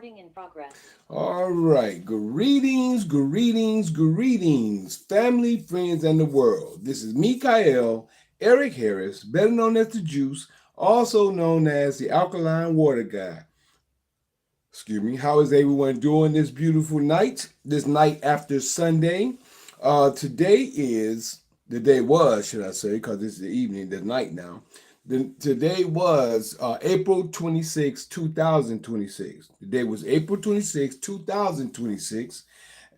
Recording in progress. All right. Greetings, family, friends, and the world. This is Mikael, Eric Harris, better known as the Juice, also known as the Alkaline Water Guy. Excuse me. How is everyone doing this beautiful night? This night after Sunday. Today is the day was, should I say, because it's the evening, the night now. Today was April 26, 2026. The day was April 26, 2026.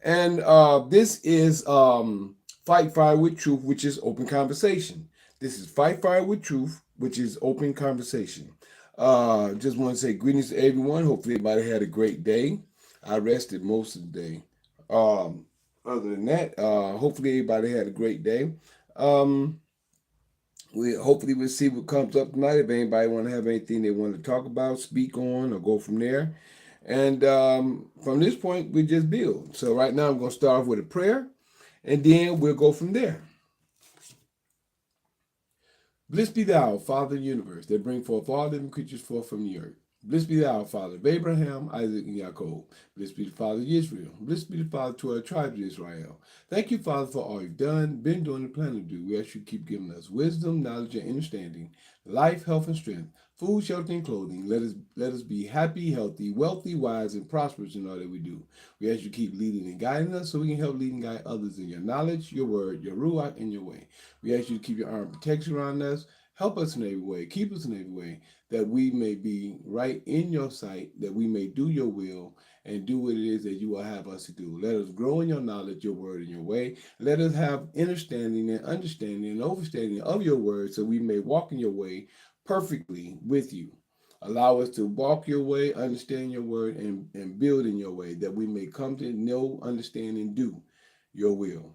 And this is Fight Fire with Truth, which is open conversation. This is Fight Fire with Truth, which is open conversation. Just want to say greetings to everyone. Hopefully, everybody had a great day. I rested most of the day. Other than that, hopefully, everybody had a great day. Um, we'll see what comes up tonight. If anybody want to have anything they want to talk about, speak on, or go from there. And from this point, we just build. So right now, I'm going to start off with a prayer, and then we'll go from there. Blessed be thou, Father of the universe, that bring forth all living creatures forth from the earth. Blessed be thou, Father of Abraham, Isaac, and Jacob. Blessed be the Father of Israel. Blessed be the Father to our tribe of Israel. Thank you, Father, for all you've done, been doing, and planning to do. We ask you to keep giving us wisdom, knowledge, and understanding, life, health, and strength, food, shelter, and clothing. Let us be happy, healthy, wealthy, wise, and prosperous in all that we do. We ask you to keep leading and guiding us so we can help lead and guide others in your knowledge, your word, your ruach, and your way. We ask you to keep your arm of protection around us. Help us in every way. Keep us in every way, that we may be right in your sight, that we may do your will and do what it is that you will have us to do. Let us grow in your knowledge, your word, and your way. Let us have understanding and overstanding of your word, so we may walk in your way perfectly with you. Allow us to walk your way, understand your word, and build in your way, that we may come to know, understand, and do your will.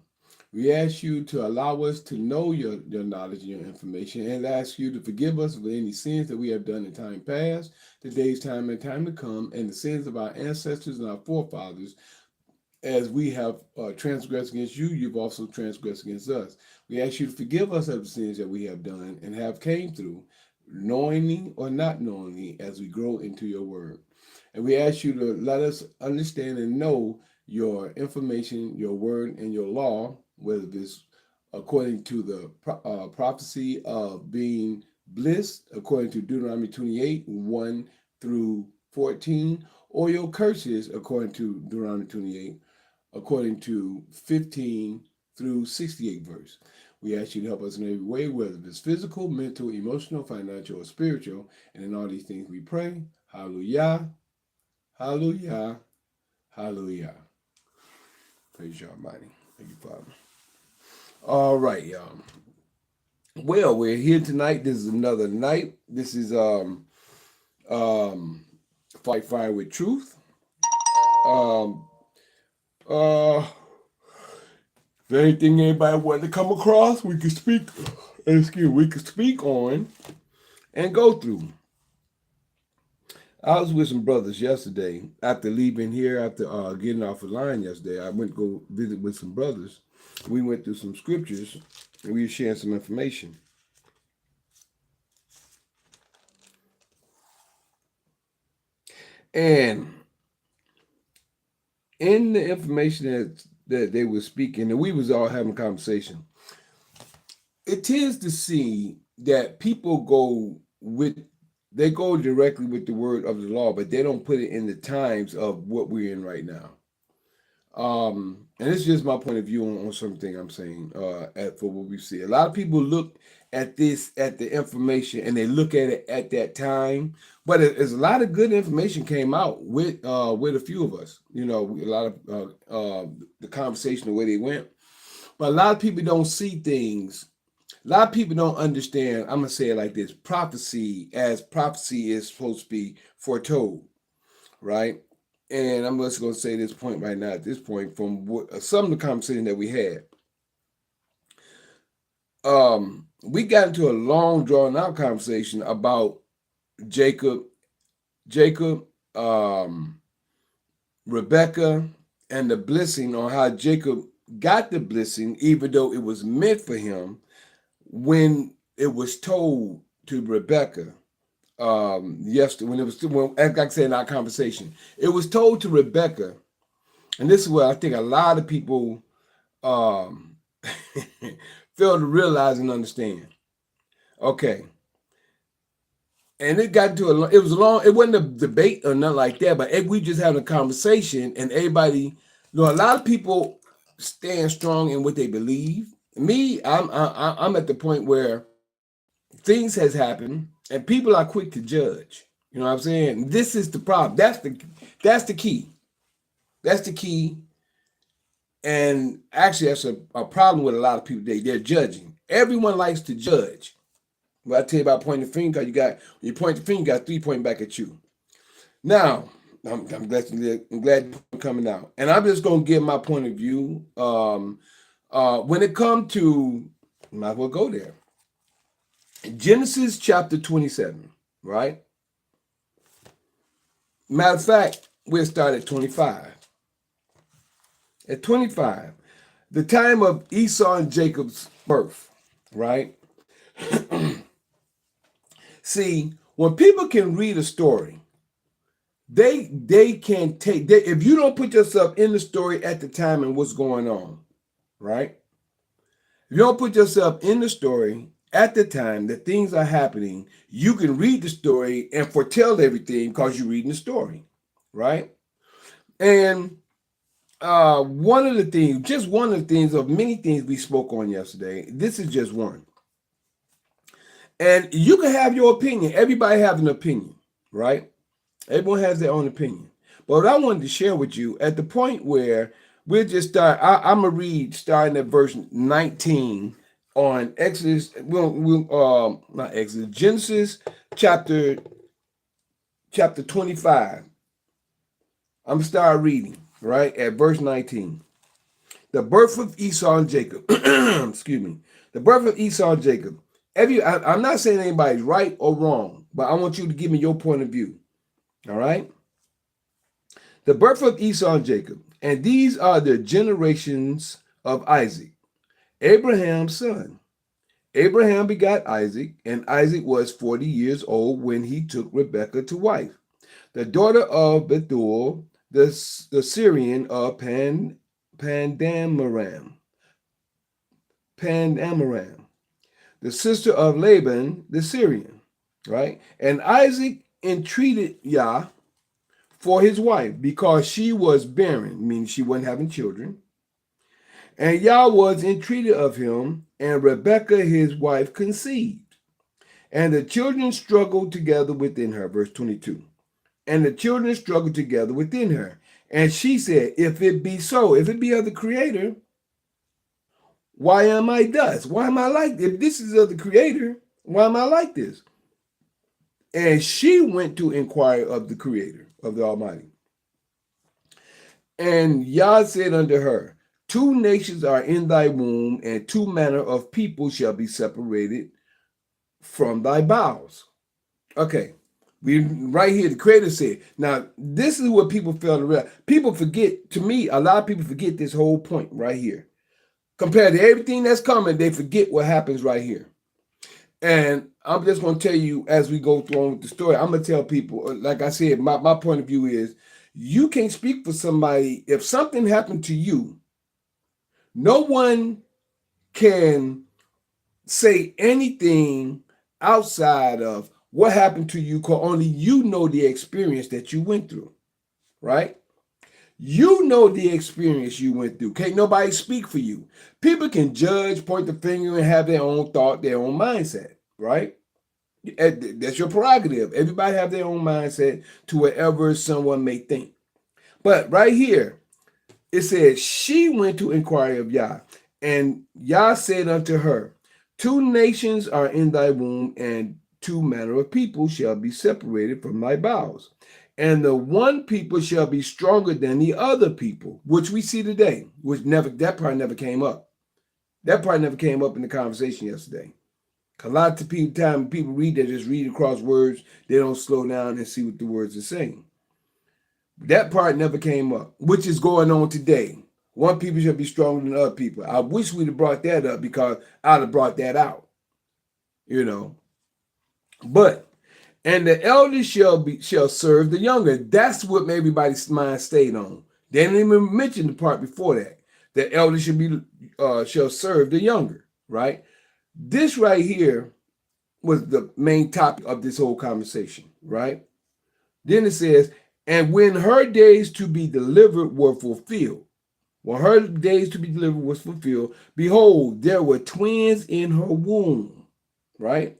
We ask you to allow us to know your knowledge and your information, and ask you to forgive us for any sins that we have done in time past, today's time and time to come, and the sins of our ancestors and our forefathers. As we have transgressed against you, you've also transgressed against us. We ask you to forgive us of the sins that we have done and have came through, knowingly or not knowingly, as we grow into your word. And we ask you to let us understand and know your information, your word, and your law, whether it's according to the prophecy of being blessed, according to Deuteronomy 28, 1 through 14, or your curses, according to Deuteronomy 28, according to 15 through 68 verse. We ask you to help us in every way, whether it's physical, mental, emotional, financial, or spiritual. And in all these things we pray. Hallelujah, hallelujah, hallelujah. Praise you, Almighty. Thank you, Father. All right, y'all. Well, we're here tonight. This is another night. This is Fight Fire with Truth. Um uh if anything anybody wanted to come across, we can speak on and go through. I was with some brothers yesterday after leaving here, after getting off the line yesterday. I went to go visit with some brothers. We went through some scriptures and we were sharing some information. And in the information that they were speaking, and we was all having a conversation, it tends to see that people they go directly with the word of the law, but they don't put it in the times of what we're in right now. And it's just my point of view on something I'm saying for what we see. A lot of people look at the information, and they look at it at that time. But there's a lot of good information came out with a few of us. You know, a lot of the conversation, the way they went. But a lot of people don't see things. A lot of people don't understand. I'm gonna say it like this: prophecy, as prophecy is supposed to be foretold, right? And I'm just going to say this point right now, at this point, from some of the conversation that we had. We got into a long, drawn out conversation about Jacob, um, Rebecca, and the blessing, on how Jacob got the blessing, even though it was meant for him, when it was told to Rebecca yesterday when it was, like I said in our conversation, it was told to Rebecca, and this is what I think a lot of people fail to realize and understand. Okay. And it got to it was a long, it wasn't a debate or nothing like that, but we just having a conversation, and everybody, a lot of people stand strong in what they believe. Me, I'm at the point where things has happened and people are quick to judge. You know what I'm saying? This is the problem. That's the key. That's the key. And actually, that's a problem with a lot of people today. They're judging. Everyone likes to judge. Well, I tell you about pointing the finger, because when you point the finger, you got 3 pointing back at you. Now, I'm glad you're coming out. And I'm just going to give my point of view. When it comes to, might as well go there. Genesis chapter 27, right? Matter of fact, we'll start at 25. At 25, the time of Esau and Jacob's birth, right? See, when people can read a story, they can take, if you don't put yourself in the story at the time and what's going on, right? If you don't put yourself in the story at the time that things are happening, you can read the story and foretell everything because you're reading the story, right? And one of the things of many things we spoke on yesterday, this is just one. And you can have your opinion. Everybody has an opinion, right? Everyone has their own opinion. But what I wanted to share with you, at the point where we'll just start, I'm going to read starting at verse 19 on Exodus, not Exodus, Genesis chapter 25. I'm going to start reading, right, at verse 19. The birth of Esau and Jacob. Excuse me. The birth of Esau and Jacob. I'm not saying anybody's right or wrong, but I want you to give me your point of view. All right? The birth of Esau and Jacob. And these are the generations of Isaac, Abraham's son. Abraham begot Isaac, and Isaac was 40 years old when he took Rebekah to wife, the daughter of Bethuel, the Syrian of Pandamaram, the sister of Laban, the Syrian, right? And Isaac entreated Yah for his wife because she was barren, meaning she wasn't having children. And Yah was entreated of him, and Rebekah, his wife, conceived. And the children struggled together within her, verse 22. And the children struggled together within her. And she said, if it be so, if it be of the Creator, why am I thus? Why am I like this? If this is of the Creator, why am I like this? And she went to inquire of the Creator, of the Almighty. And Yah said unto her, 2 nations are in thy womb, and 2 manner of people shall be separated from thy bowels. Okay, right here, the Creator said. Now, this is what people fail to realize. People forget, to me, a lot of people forget this whole point right here. Compared to everything that's coming, they forget what happens right here. And I'm just going to tell you, as we go through on with the story, I'm going to tell people, like I said, my point of view is, you can't speak for somebody. If something happened to you, no one can say anything outside of what happened to you, because only you know the experience that you went through, right? You know the experience you went through. Can't nobody speak for you. People can judge, point the finger, and have their own thought, their own mindset, right? That's your prerogative. Everybody have their own mindset to whatever someone may think. But right here, it says, she went to inquire of Yah, and Yah said unto her, 2 nations are in thy womb, and 2 manner of people shall be separated from thy bowels. And the one people shall be stronger than the other people, which we see today, that part never came up. That part never came up in the conversation yesterday. A lot of time people read, they just read across words. They don't slow down and see what the words are saying. That part never came up, which is going on today. One people shall be stronger than other people. I wish we'd have brought that up, because I'd have brought that out, you know. But And the elder shall serve the younger. That's what everybody's mind stayed on. They didn't even mention the part before that. The elder shall serve the younger, right? This right here was the main topic of this whole conversation, right? Then it says, and when her days to be delivered were fulfilled, when her days to be delivered was fulfilled, behold, there were twins in her womb, right?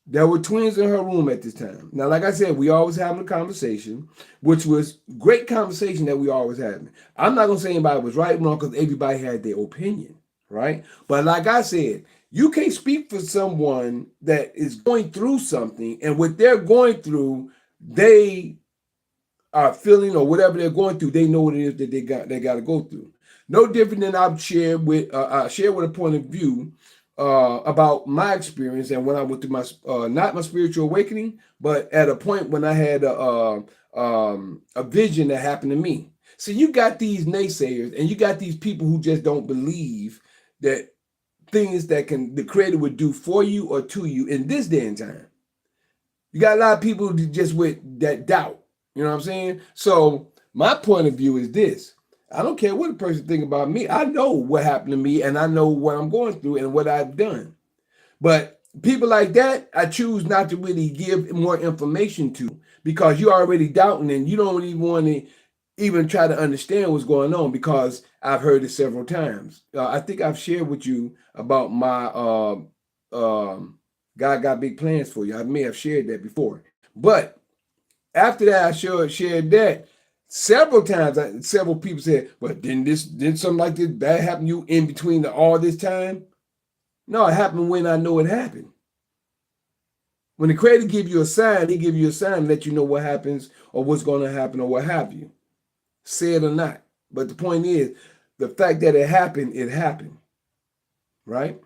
There were twins in her womb at this time. Now, like I said, we always having a conversation, which was great conversation that we always having. I'm not going to say anybody was right or wrong because everybody had their opinion, right? But like I said, you can't speak for someone that is going through something, and what they're going through, they are feeling, or whatever they're going through, they know what it is that they got to go through. No different than I've shared with a point of view about my experience and when I went through my not my spiritual awakening, but at a point when I had a vision that happened to me. So you got these naysayers, and you got these people who just don't believe that things that the Creator would do for you or to you in this day and time. You got a lot of people just with that doubt. You know what I'm saying? So my point of view is this. I don't care what a person think about me. I know what happened to me, and I know what I'm going through and what I've done. But people like that, I choose not to really give more information to, because you're already doubting and you don't even want to even try to understand what's going on, because I've heard it several times. I think I've shared with you about my God got big plans for you. I may have shared that before. But after that, I shared that several times. Several people said, "But didn't something like this bad happen to you in between all this time?" No, it happened when I know it happened. When the Creator gives you a sign, He gives you a sign to let you know what happens or what's going to happen or what have you. Say it or not. But the point is, the fact that it happened, right?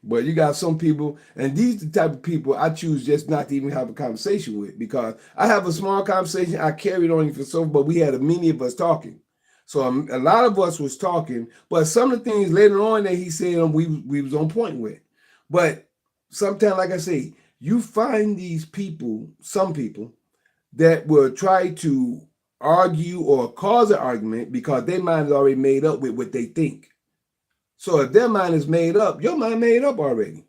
But you got some people, and these are the type of people I choose just not to even have a conversation with, because I have a small conversation, I carried on for so, but we had many of us talking. So a lot of us was talking, but some of the things later on that he said we was on point with. But sometimes, like I say, you find these people, some people, that will try to argue or cause an argument because their mind is already made up with what they think. So if their mind is made up, your mind made up already.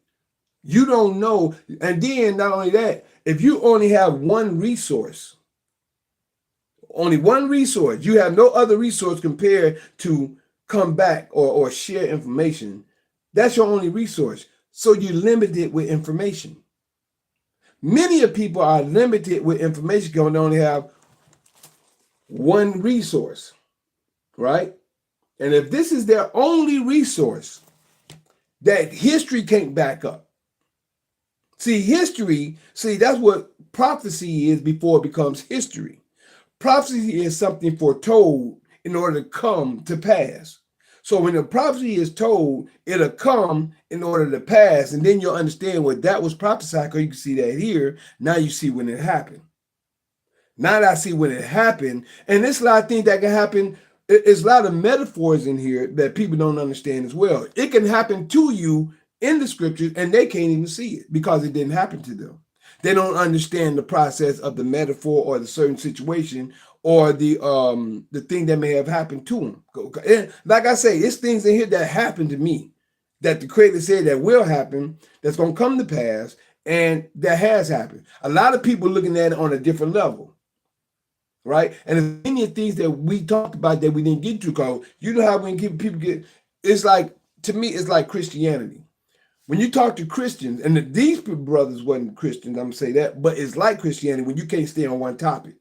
You don't know. And then not only that, if you only have one resource, you have no other resource compared to come back or share information. That's your only resource. So you're limited with information. Many of people are limited with information because they only have one resource, right? And if this is their only resource, that history can't back up. History, that's what prophecy is before it becomes history. Prophecy is something foretold in order to come to pass. So when the prophecy is told, it'll come in order to pass, and then you'll understand what that was prophesied, because you can see that here. Now you see when it happened. Now that I see when it happened, and there's a lot of things that can happen. There's a lot of metaphors in here that people don't understand as well. It can happen to you in the scriptures, and they can't even see it because it didn't happen to them. They don't understand the process of the metaphor or the certain situation or the thing that may have happened to them. And like I say, it's things in here that happened to me that the Creator said that will happen, that's going to come to pass, and that has happened. A lot of people looking at it on a different level. Right? And there's many things that we talked about that we didn't get to, because you know how when people get, it's like, to me, it's like Christianity. When you talk to Christians, and these brothers wasn't Christians, I'm going to say that, but it's like Christianity when you can't stay on one topic.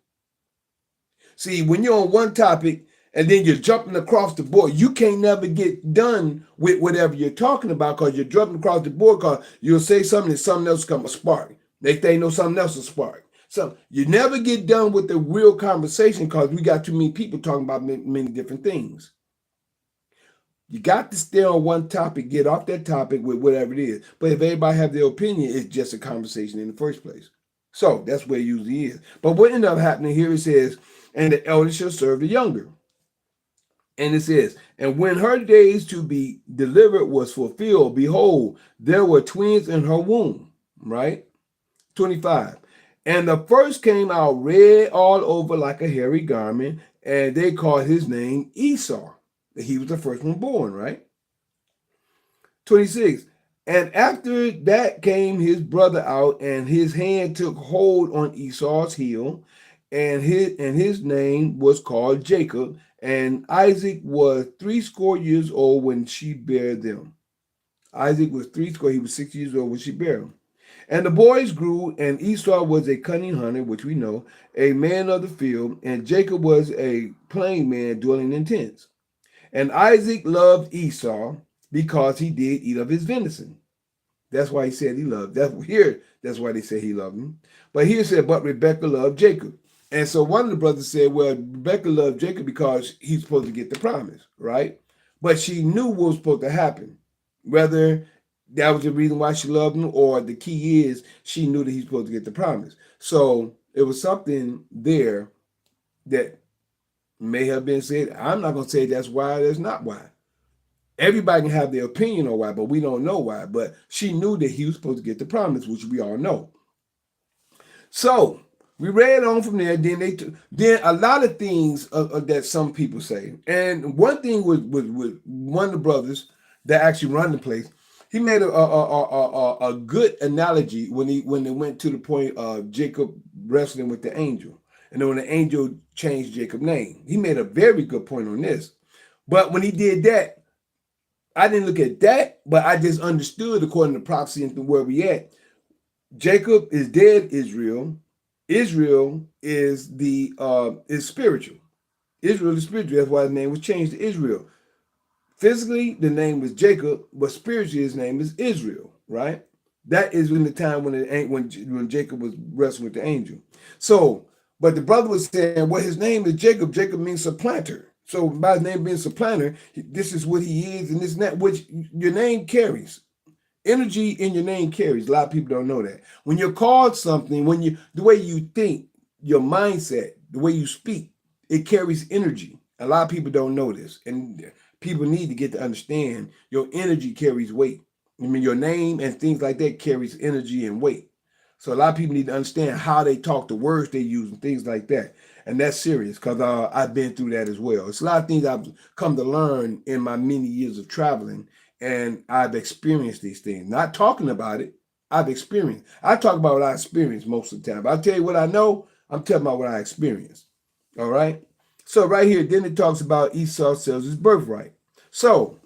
See, when you're on one topic and then you're jumping across the board, you can't never get done with whatever you're talking about, because you're jumping across the board, because you'll say something and something else come a spark. They know something else will spark. So you never get done with the real conversation because we got too many people talking about many different things. You got to stay on one topic, get off that topic with whatever it is. But if everybody have their opinion, it's just a conversation in the first place. So that's where it usually is. But what ended up happening here, it says, and the elder shall serve the younger. And it says, and when her days to be delivered was fulfilled, behold, there were twins in her womb, right? 25. And the first came out red all over like a hairy garment, and they called his name Esaw. He was the first one born, right? 26. And after that came his brother out, and his hand took hold on Esau's heel, and his name was called Jacob. And Isaac was 80 old when she bare them. Isaac was 80, he was 6 years old when she bare him. And the boys grew, and Esau was a cunning hunter, which we know, a man of the field, and Jacob was a plain man dwelling in tents. And Isaac loved Esau because he did eat of his venison. That's why he said he loved. That's why they say he loved him. But here it said, but Rebekah loved Jacob. And so one of the brothers said, well, Rebekah loved Jacob because he's supposed to get the promise, right? But she knew what was supposed to happen. Whether that was the reason why she loved him, or the key is she knew that he's supposed to get the promise. So it was something there that may have been said. I'm not going to say that's why, that's not why. Everybody can have their opinion on why, but we don't know why. But she knew that he was supposed to get the promise, which we all know. So we read on from there. Then a lot of things that some people say, and one thing with one of the brothers that actually run the place, he made a good analogy when they went to the point of Jacob wrestling with the angel, and then when the angel changed Jacob's name, he made a very good point on this. But when he did that, I didn't look at that, but I just understood according to prophecy and where we at. Jacob is dead. Israel is is spiritual. Israel is spiritual. That's why his name was changed to Israel. Physically, the name was Jacob, but spiritually, his name is Israel. Right? That is in the time when Jacob was wrestling with the angel. So, but the brother was saying, well, his name is Jacob. Jacob means supplanter. So by his name being supplanter, this is what he is, and this and that, which your name carries. Energy in your name carries. A lot of people don't know that. When you're called something, the way you think, your mindset, the way you speak, it carries energy. A lot of people don't know this, and people need to get to understand your energy carries weight. I mean, your name and things like that carries energy and weight. So a lot of people need to understand how they talk, the words they use, and things like that. And that's serious because I've been through that as well. It's a lot of things I've come to learn in my many years of traveling, and I've experienced these things. Not talking about it, I've experienced. I talk about what I experienced most of the time. If I tell you what I know, I'm telling about what I experienced. All right? So right here, then it talks about Esau sells his birthright. So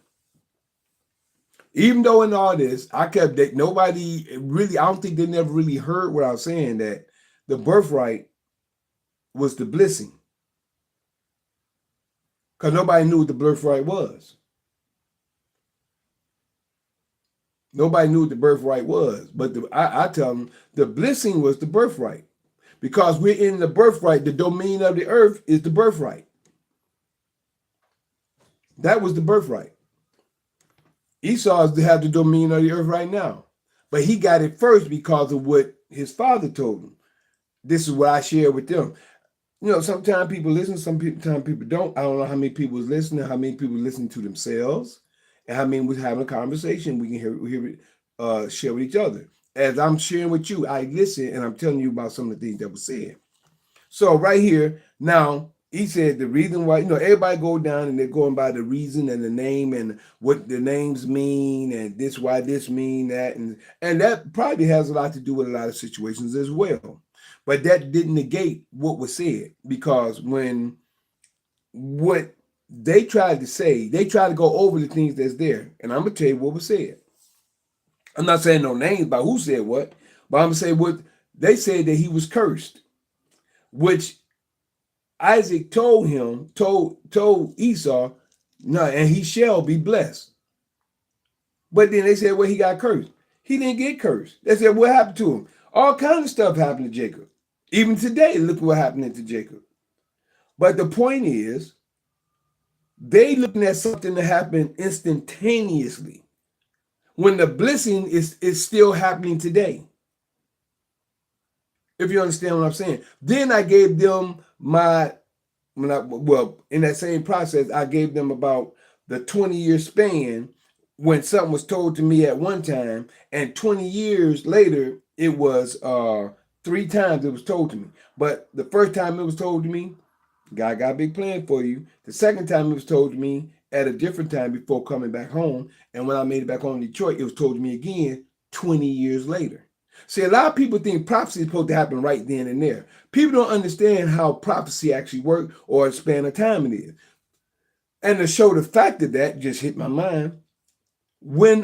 even though in all this, I don't think they never really heard what I was saying, that the birthright was the blessing. Because nobody knew what the birthright was. Nobody knew what the birthright was. But I tell them the blessing was the birthright. Because we're in the birthright, the domain of the earth is the birthright. That was the birthright. Esau has the domain of the earth right now. But he got it first because of what his father told him. This is what I share with them. You know, sometimes people listen, sometimes people don't. I don't know how many people is listening, how many people listen to themselves, and how many was having a conversation. We can hear it, share with each other. As I'm sharing with you, I listen, and I'm telling you about some of the things that were said. So right here, now, he said the reason why, everybody go down and they're going by the reason and the name and what the names mean and this, why this mean that. And that probably has a lot to do with a lot of situations as well. But that didn't negate what was said, because what they tried to say, they tried to go over the things that's there. And I'm going to tell you what was said. I'm not saying no names about who said what, but I'm going to say what they said, that he was cursed, which Isaac told Esau, no, and he shall be blessed. But then they said, well, he got cursed. He didn't get cursed. They said, what happened to him? All kinds of stuff happened to Jacob. Even today, look what happened to Jacob. But the point is, they looking at something that happened instantaneously, when the blessing is still happening today. If you understand what I'm saying. Then I gave them my in that same process, I gave them about the 20-year span when something was told to me at one time, and 20 years later, it was 3 times it was told to me. But the first time it was told to me, God got a big plan for you. The second time it was told to me at a different time before coming back home. And when I made it back home to Detroit, it was told to me again 20 years later. See, a lot of people think prophecy is supposed to happen right then and there. People don't understand how prophecy actually works or a span of time it is. And to show the fact of that, just hit my mind, when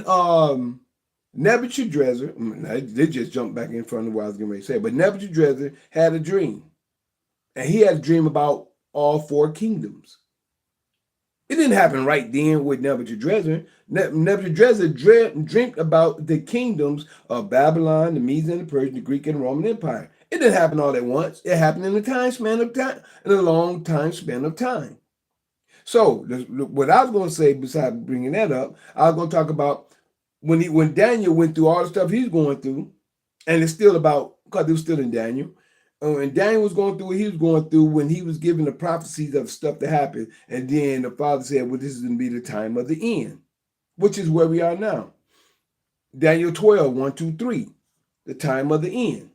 Nebuchadnezzar, they just jumped back in front of what I was getting ready to say, but Nebuchadnezzar had a dream. And he had a dream about all 4 kingdoms. It didn't happen right then with Nebuchadnezzar. Nebuchadnezzar dreamt about the kingdoms of Babylon, the Medes and the Persian, the Greek and Roman Empire. It didn't happen all at once. It happened in a long time span of time. So what I was going to say, besides bringing that up, I was going to talk about when Daniel went through all the stuff he's going through, and it's still about, because it was still in Daniel. And Daniel was going through what he was going through when he was given the prophecies of stuff to happen. And then the Father said, well, this is going to be the time of the end, which is where we are now. Daniel 12, 1, 2, 3, the time of the end.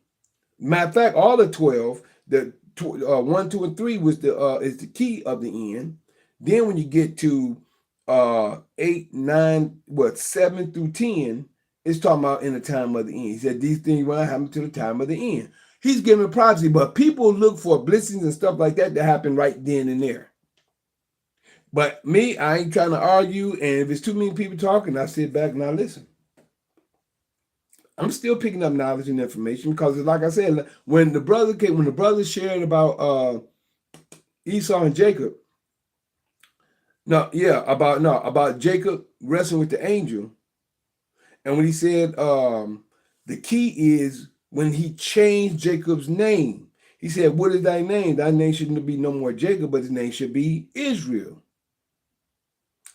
Matter of fact, all the 12, the 1, 2, and 3 was is the key of the end. Then when you get to 8, 9, 7 through 10, it's talking about in the time of the end. He said these things will happen to the time of the end. He's giving prophecy, but people look for blessings and stuff like that to happen right then and there. But me, I ain't trying to argue, and if it's too many people talking, I sit back and I listen. I'm still picking up knowledge and information because, like I said, when the brothers shared about Esau and Jacob, about Jacob wrestling with the angel, and when he said the key is when he changed Jacob's name. He said, what is thy name? Thy name shouldn't be no more Jacob, but his name should be Israel.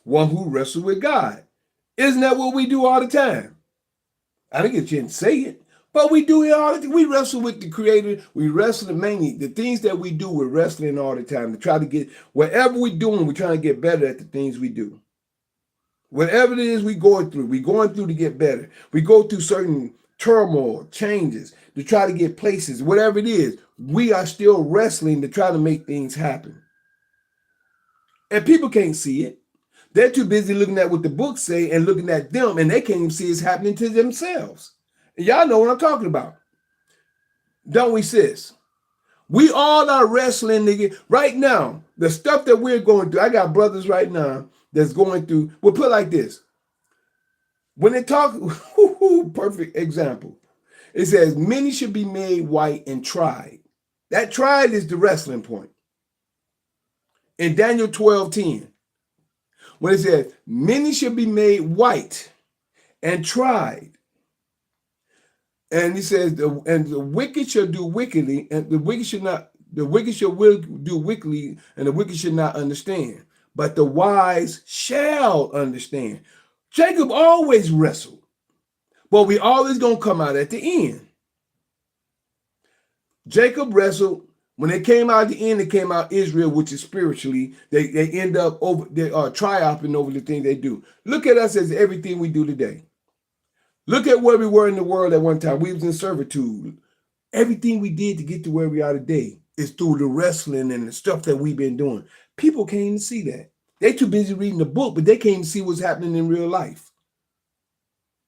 One who wrestles with God. Isn't that what we do all the time? I didn't get a chance to say it, but we do it all the time. We wrestle with the Creator. We wrestle mainly. The things that we do, we're wrestling all the time to try to get, whatever we're doing, we're trying to get better at the things we do. Whatever it is we're going through to get better. We go through certain turmoil, changes, to try to get places, whatever it is, we are still wrestling to try to make things happen. And people can't see it. They're too busy looking at what the books say and looking at them, and they can't even see it's happening to themselves. And y'all know what I'm talking about. Don't we, sis? We all are wrestling to get, right now, the stuff that we're going through. I got brothers right now that's going through, we'll put it like this. When they talk, perfect example. It says, many should be made white and tried. That tried is the wrestling point. In Daniel 12:10, when it says, many should be made white and tried. And he says, and the wicked shall do wickedly, and the wicked shall will do wickedly, and the wicked should not understand. But the wise shall understand. Jacob always wrestled, but we always gonna come out at the end. Jacob wrestled. When they came out at the end, they came out Israel, which is spiritually, they end up triumphing over the things they do. Look at us as everything we do today. Look at where we were in the world at one time. We was in servitude. Everything we did to get to where we are today is through the wrestling and the stuff that we've been doing. People can't even see that. They too busy reading the book, but they can't even see what's happening in real life.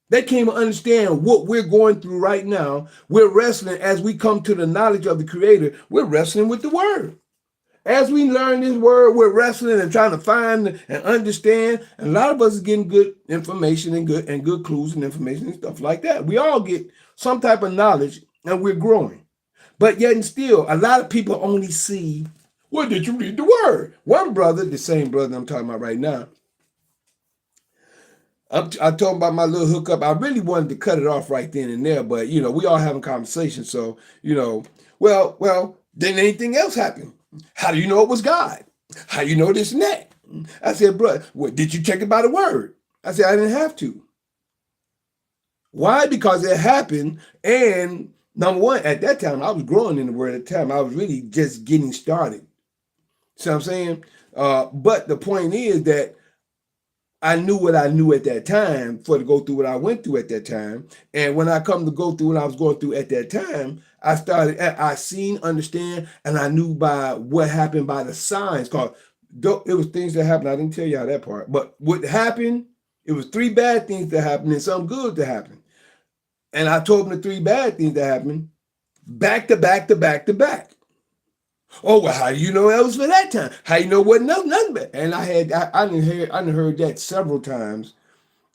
They can't even understand what we're going through right now. We're wrestling as we come to the knowledge of the Creator. We're wrestling with the Word. As we learn this Word, we're wrestling and trying to find and understand. And a lot of us is getting good information and good clues and information and stuff like that. We all get some type of knowledge and we're growing. But yet and still, a lot of people only see, well, did you read the Word? One brother, the same brother I'm talking about right now, I told him about my little hookup. I really wanted to cut it off right then and there, but, you know, we all having conversations. So, you know, well, then anything else happened. How do you know it was God? How do you know this and that? I said, bro, well, did you check it by the Word? I said, I didn't have to. Why? Because it happened. And number one, at that time, I was growing in the Word at the time. I was really just getting started. See what I'm saying? But the point is that I knew what I knew at that time for to go through what I went through at that time. And when I come to go through what I was going through at that time, I seen, understand, and I knew by what happened by the signs. Cause it was things that happened. I didn't tell y'all that part. But what happened, it was 3 bad things that happened and some good that happened. And I told them the 3 bad things that happened back to back to back to back. Oh, well, how do you know that was for that time? How you know what nothing but? And I done heard that several times.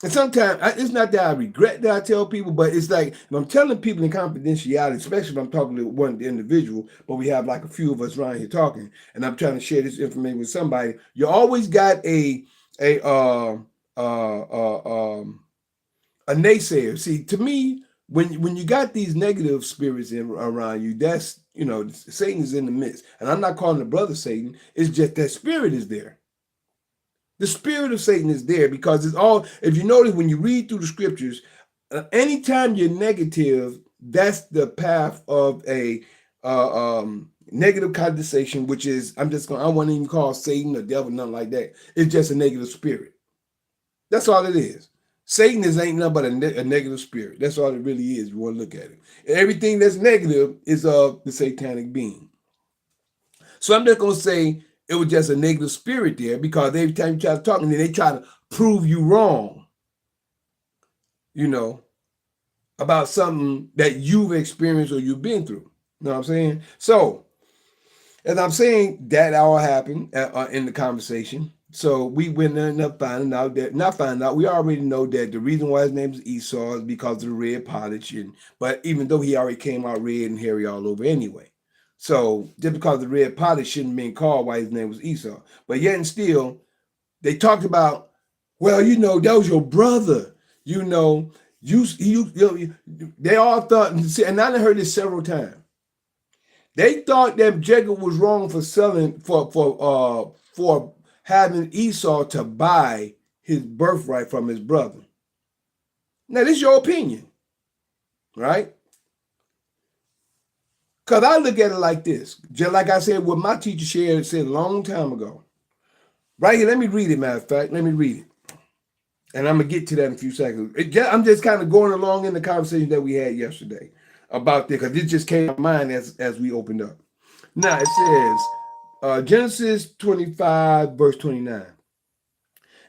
And sometimes it's not that I regret that I tell people, but it's like if I'm telling people in confidentiality, especially if I'm talking to one individual, but we have like a few of us around here talking, and I'm trying to share this information with somebody. You always got a naysayer. See, to me, when you got these negative spirits around you, that's, Satan is in the midst. And I'm not calling the brother Satan. It's just that spirit is there. The spirit of Satan is there because it's all, if you notice, when you read through the scriptures, anytime you're negative, that's the path of a negative condensation, which is, I won't even call Satan or devil, nothing like that. It's just a negative spirit. That's all it is. Satan ain't nothing but a negative spirit. That's all it really is. You want to look at it. Everything that's negative is of the satanic being. So I'm just going to say it was just a negative spirit there because every time you try to talk to them, they try to prove you wrong, about something that you've experienced or you've been through. You know what I'm saying? So, as I'm saying, that all happened in the conversation. So we went and up finding out that, we already know that the reason why his name is Esaw is because of the red polish. But even though he already came out red and hairy all over anyway. So just because the red polish shouldn't have been called why his name was Esaw. But yet and still, they talked about, well, that was your brother. They all thought, and I heard this several times. They thought that Jacob was wrong for selling for having Esau to buy his birthright from his brother. Now, this is your opinion, right? Because I look at it like this. Just like I said, what my teacher said a long time ago. Right here, let me read it, matter of fact. Let me read it. And I'm going to get to that in a few seconds. I'm just kind of going along in the conversation that we had yesterday about this, because it just came to mind as we opened up. Now, it says, Genesis 25, verse 29.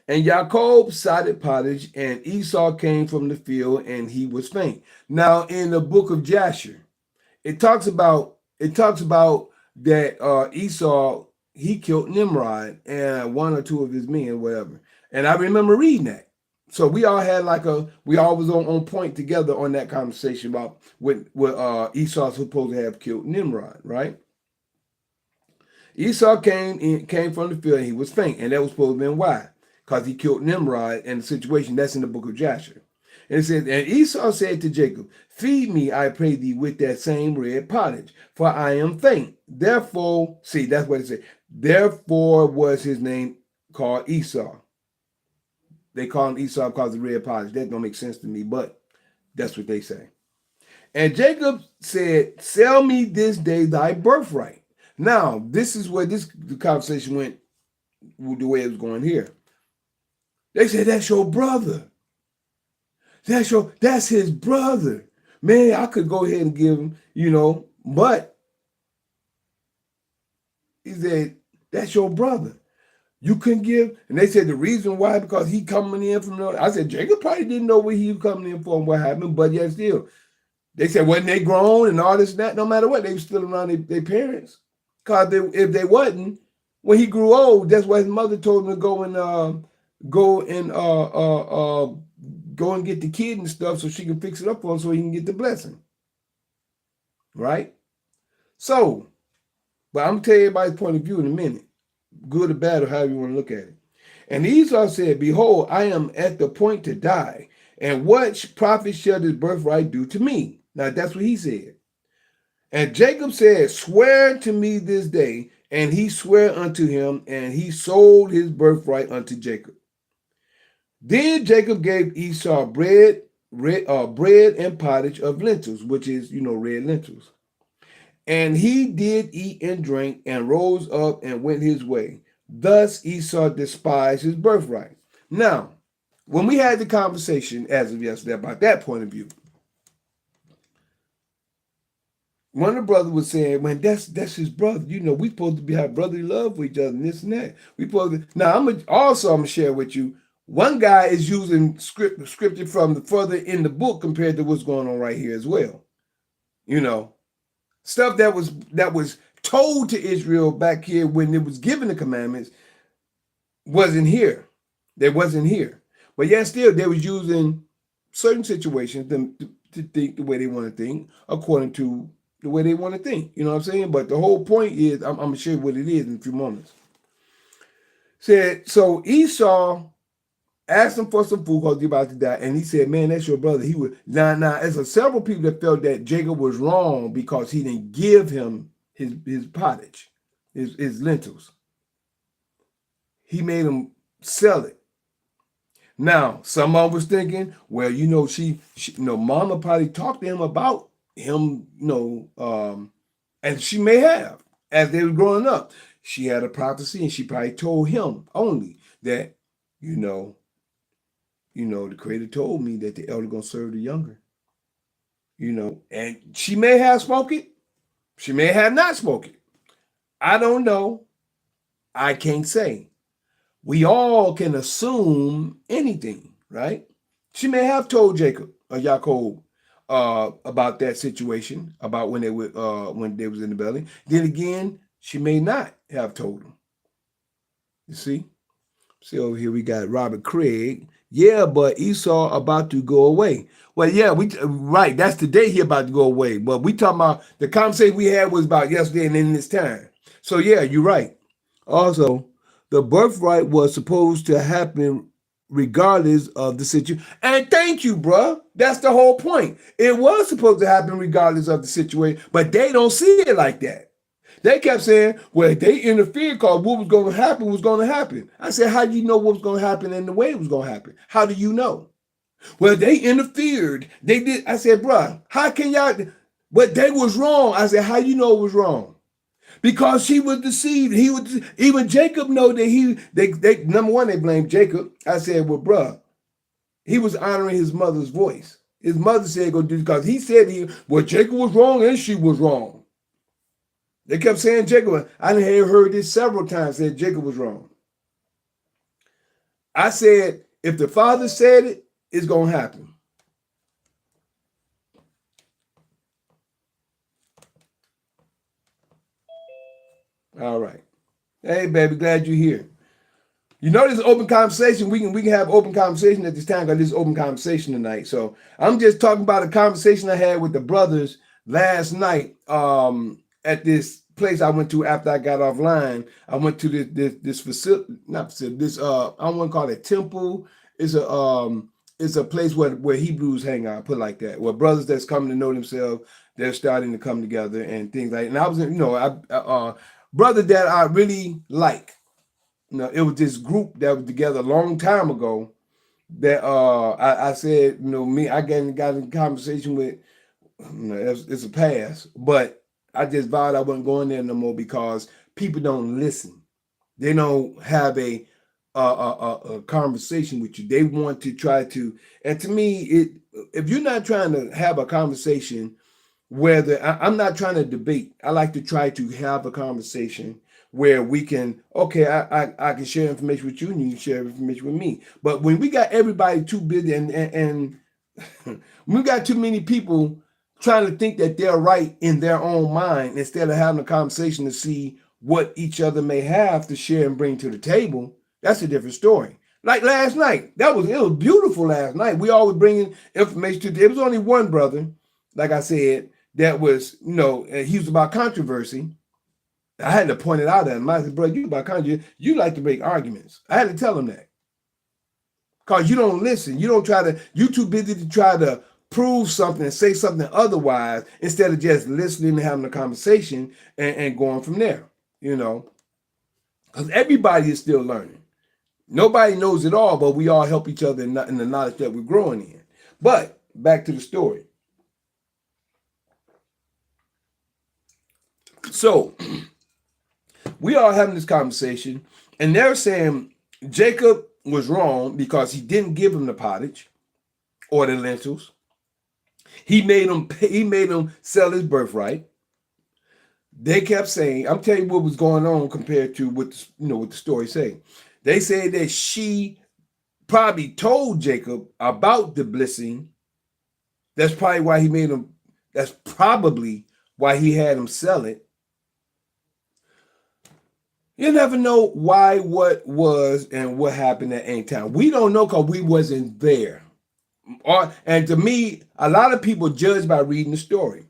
And Jacob sighted pottage, and Esau came from the field, and he was faint. Now, in the book of Jasher, it talks about that Esau, he killed Nimrod and 1 or 2 of his men, whatever. And I remember reading that. So we all had we all was on point together on that conversation about what Esau supposed to have killed Nimrod, right? Esau came from the field and he was faint, and that was supposed to be why, because he killed Nimrod in the situation that's in the book of Jasher. And it says, and Esau said to Jacob, feed me, I pray thee, with that same red pottage, for I am faint. Therefore, see, that's what it said. Therefore was his name called Esau. They call him Esau because of the red pottage. That don't make sense to me, but that's what they say. And Jacob said, sell me this day thy birthright. Now, this is where the conversation went, the way it was going here. They said, that's your brother. That's his brother. Man, I could go ahead and give him, but he said, that's your brother. You couldn't give, and they said the reason why, because he coming in from I said, Jacob probably didn't know where he was coming in for and what happened, but yet still. They said, wasn't they grown and all this and that? No matter what, they were still around their parents. Because if they wasn't, when he grew old, that's why his mother told him to go and get the kid and stuff so she can fix it up for him so he can get the blessing. Right? So, but I'm going to tell you everybody's point of view in a minute. Good or bad, or however you want to look at it. And Esau said, behold, I am at the point to die. And what profit shall this birthright do to me? Now, that's what he said. And Jacob said, swear to me this day. And he sware unto him, and he sold his birthright unto Jacob. Then Jacob gave Esau bread and pottage of lentils, which is, red lentils. And he did eat and drink and rose up and went his way. Thus Esau despised his birthright. Now, when we had the conversation as of yesterday about that point of view, one of the brothers was saying, "Man, that's his brother. You know, we supposed to have brotherly love for each other, and this and that. We supposed to." Now, I'm gonna share with you. One guy is using scripture from the further in the book compared to what's going on right here as well. You know, stuff that was told to Israel back here when it was given the commandments wasn't here. They wasn't here. But yet still they was using certain situations to think the way they want to think according to the way they want to think. You know what I'm saying? But the whole point is, I'm going to show you what it is in a few moments. Said, so Esau asked him for some food because he's about to die. And he said, man, that's your brother. He would now there's several people that felt that Jacob was wrong because he didn't give him his pottage, his lentils. He made him sell it. Now, someone was thinking, well, you know, she Mama probably talked to him about him, and she may have, as they were growing up. She had a prophecy, and she probably told him only that, the Creator told me that the elder gonna serve the younger. And she may have spoken it. She may have not spoken it. I don't know. I can't say. We all can assume anything, right? She may have told Jacob or Jacob about that situation, about when they was in the belly. Then again, she may not have told him. You see? See over here we got Robert Craig. Yeah, but Esau about to go away. Well, yeah, right. That's the day he about to go away. But we talking about the conversation we had was about yesterday and in this time. So yeah, you're right. Also, the birthright was supposed to happen regardless of the situation. And thank you, bruh. That's the whole point. It was supposed to happen regardless of the situation, but they don't see it like that. They kept saying, well, they interfered because what was going to happen was going to happen. I said, how do you know what was going to happen and the way it was going to happen? How do you know? Well, they interfered. They did. I said, bruh, how can y'all? But they was wrong. I said, how do you know it was wrong? Because she was deceived. Even Jacob know that they number one, they blamed Jacob. I said, well, bruh, he was honoring his mother's voice. His mother said go do it because he said Jacob was wrong and she was wrong. They kept saying Jacob. I heard this several times, said Jacob was wrong. I said, if the father said it, it's going to happen. All right. Hey, baby, glad you're here. You know, this is open conversation. We can have open conversation at this time because this is open conversation tonight. So I'm just talking about a conversation I had with the brothers last night at this place I went to after I got offline. I went to this facility, not facility. This I want to call it temple. It's a place where Hebrews hang out. Put it like that. Where brothers that's coming to know themselves, they're starting to come together and things like. And I was, brother that I really like. It was this group that was together a long time ago that I said, I got in conversation with, it's a past, but I just vowed I wasn't going there no more because people don't listen. They don't have a conversation with you. They want to try to, and to me, if you're not trying to have a conversation, I'm not trying to debate. I like to try to have a conversation where we can, okay, I can share information with you and you can share information with me. But when we got everybody too busy and we got too many people trying to think that they're right in their own mind instead of having a conversation to see what each other may have to share and bring to the table, that's a different story. Like last night, it was beautiful last night. We always bringing information to, it was only one brother, like I said, that was, he was about controversy. I had to point it out at him. I said, bro, you about controversy, you like to make arguments. I had to tell him that. Because you don't listen. You don't you too busy to try to prove something and say something otherwise instead of just listening and having a conversation and going from there, Because everybody is still learning. Nobody knows it all, but we all help each other in the knowledge that we're growing in. But back to the story. So we are having this conversation, and they're saying Jacob was wrong because he didn't give him the pottage or the lentils. He made him sell his birthright. They kept saying, I'm telling you what was going on compared to what what the story say. They said that she probably told Jacob about the blessing. That's probably why he made him. That's probably why he had him sell it. You never know why, what was, and what happened at any time. We don't know because we wasn't there. And to me, a lot of people judge by reading the story.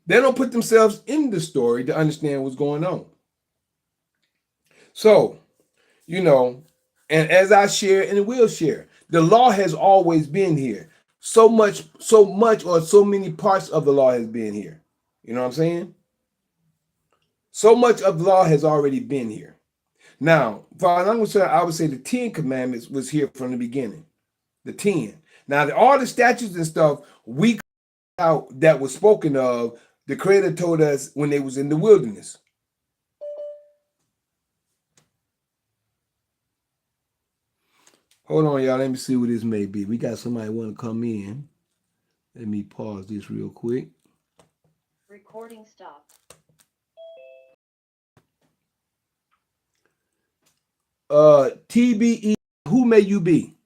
They don't put themselves in the story to understand what's going on. So, and as I share and will share, the law has always been here. So much, or so many parts of the law has been here. You know what I'm saying? So much of the law has already been here. Now, Father, I would say the 10 commandments was here from the beginning. The 10. Now, all the statutes and stuff we out that was spoken of, the Creator told us when they was in the wilderness. Hold on, y'all. Let me see what this may be. We got somebody want to come in. Let me pause this real quick. Recording stopped. TBE, who may you be?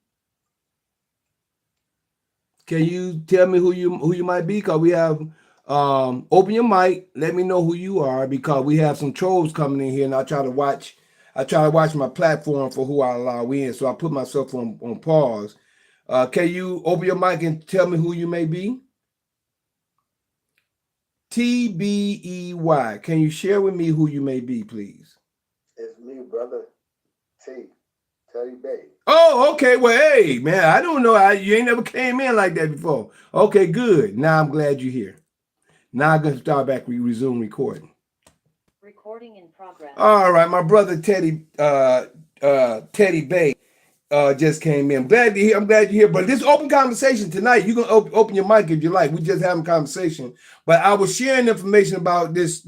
Can you tell me who you might be? Because we have open your mic. Let me know who you are, because we have some trolls coming in here, and I try to watch my platform for who I allow in. So I put myself on pause. Can you open your mic and tell me who you may be? TBEY. Can you share with me who you may be, please? It's me, brother. Teddy Bay. Oh, okay. Well, hey, man, I don't know. You ain't never came in like that before. Okay, good. Now I'm glad you're here. Now I'm going to start back, resume recording. Recording in progress. All right, my brother Teddy Bay just came in. I'm glad you're here. But this open conversation tonight, you can open your mic if you like. We just having a conversation. But I was sharing information about this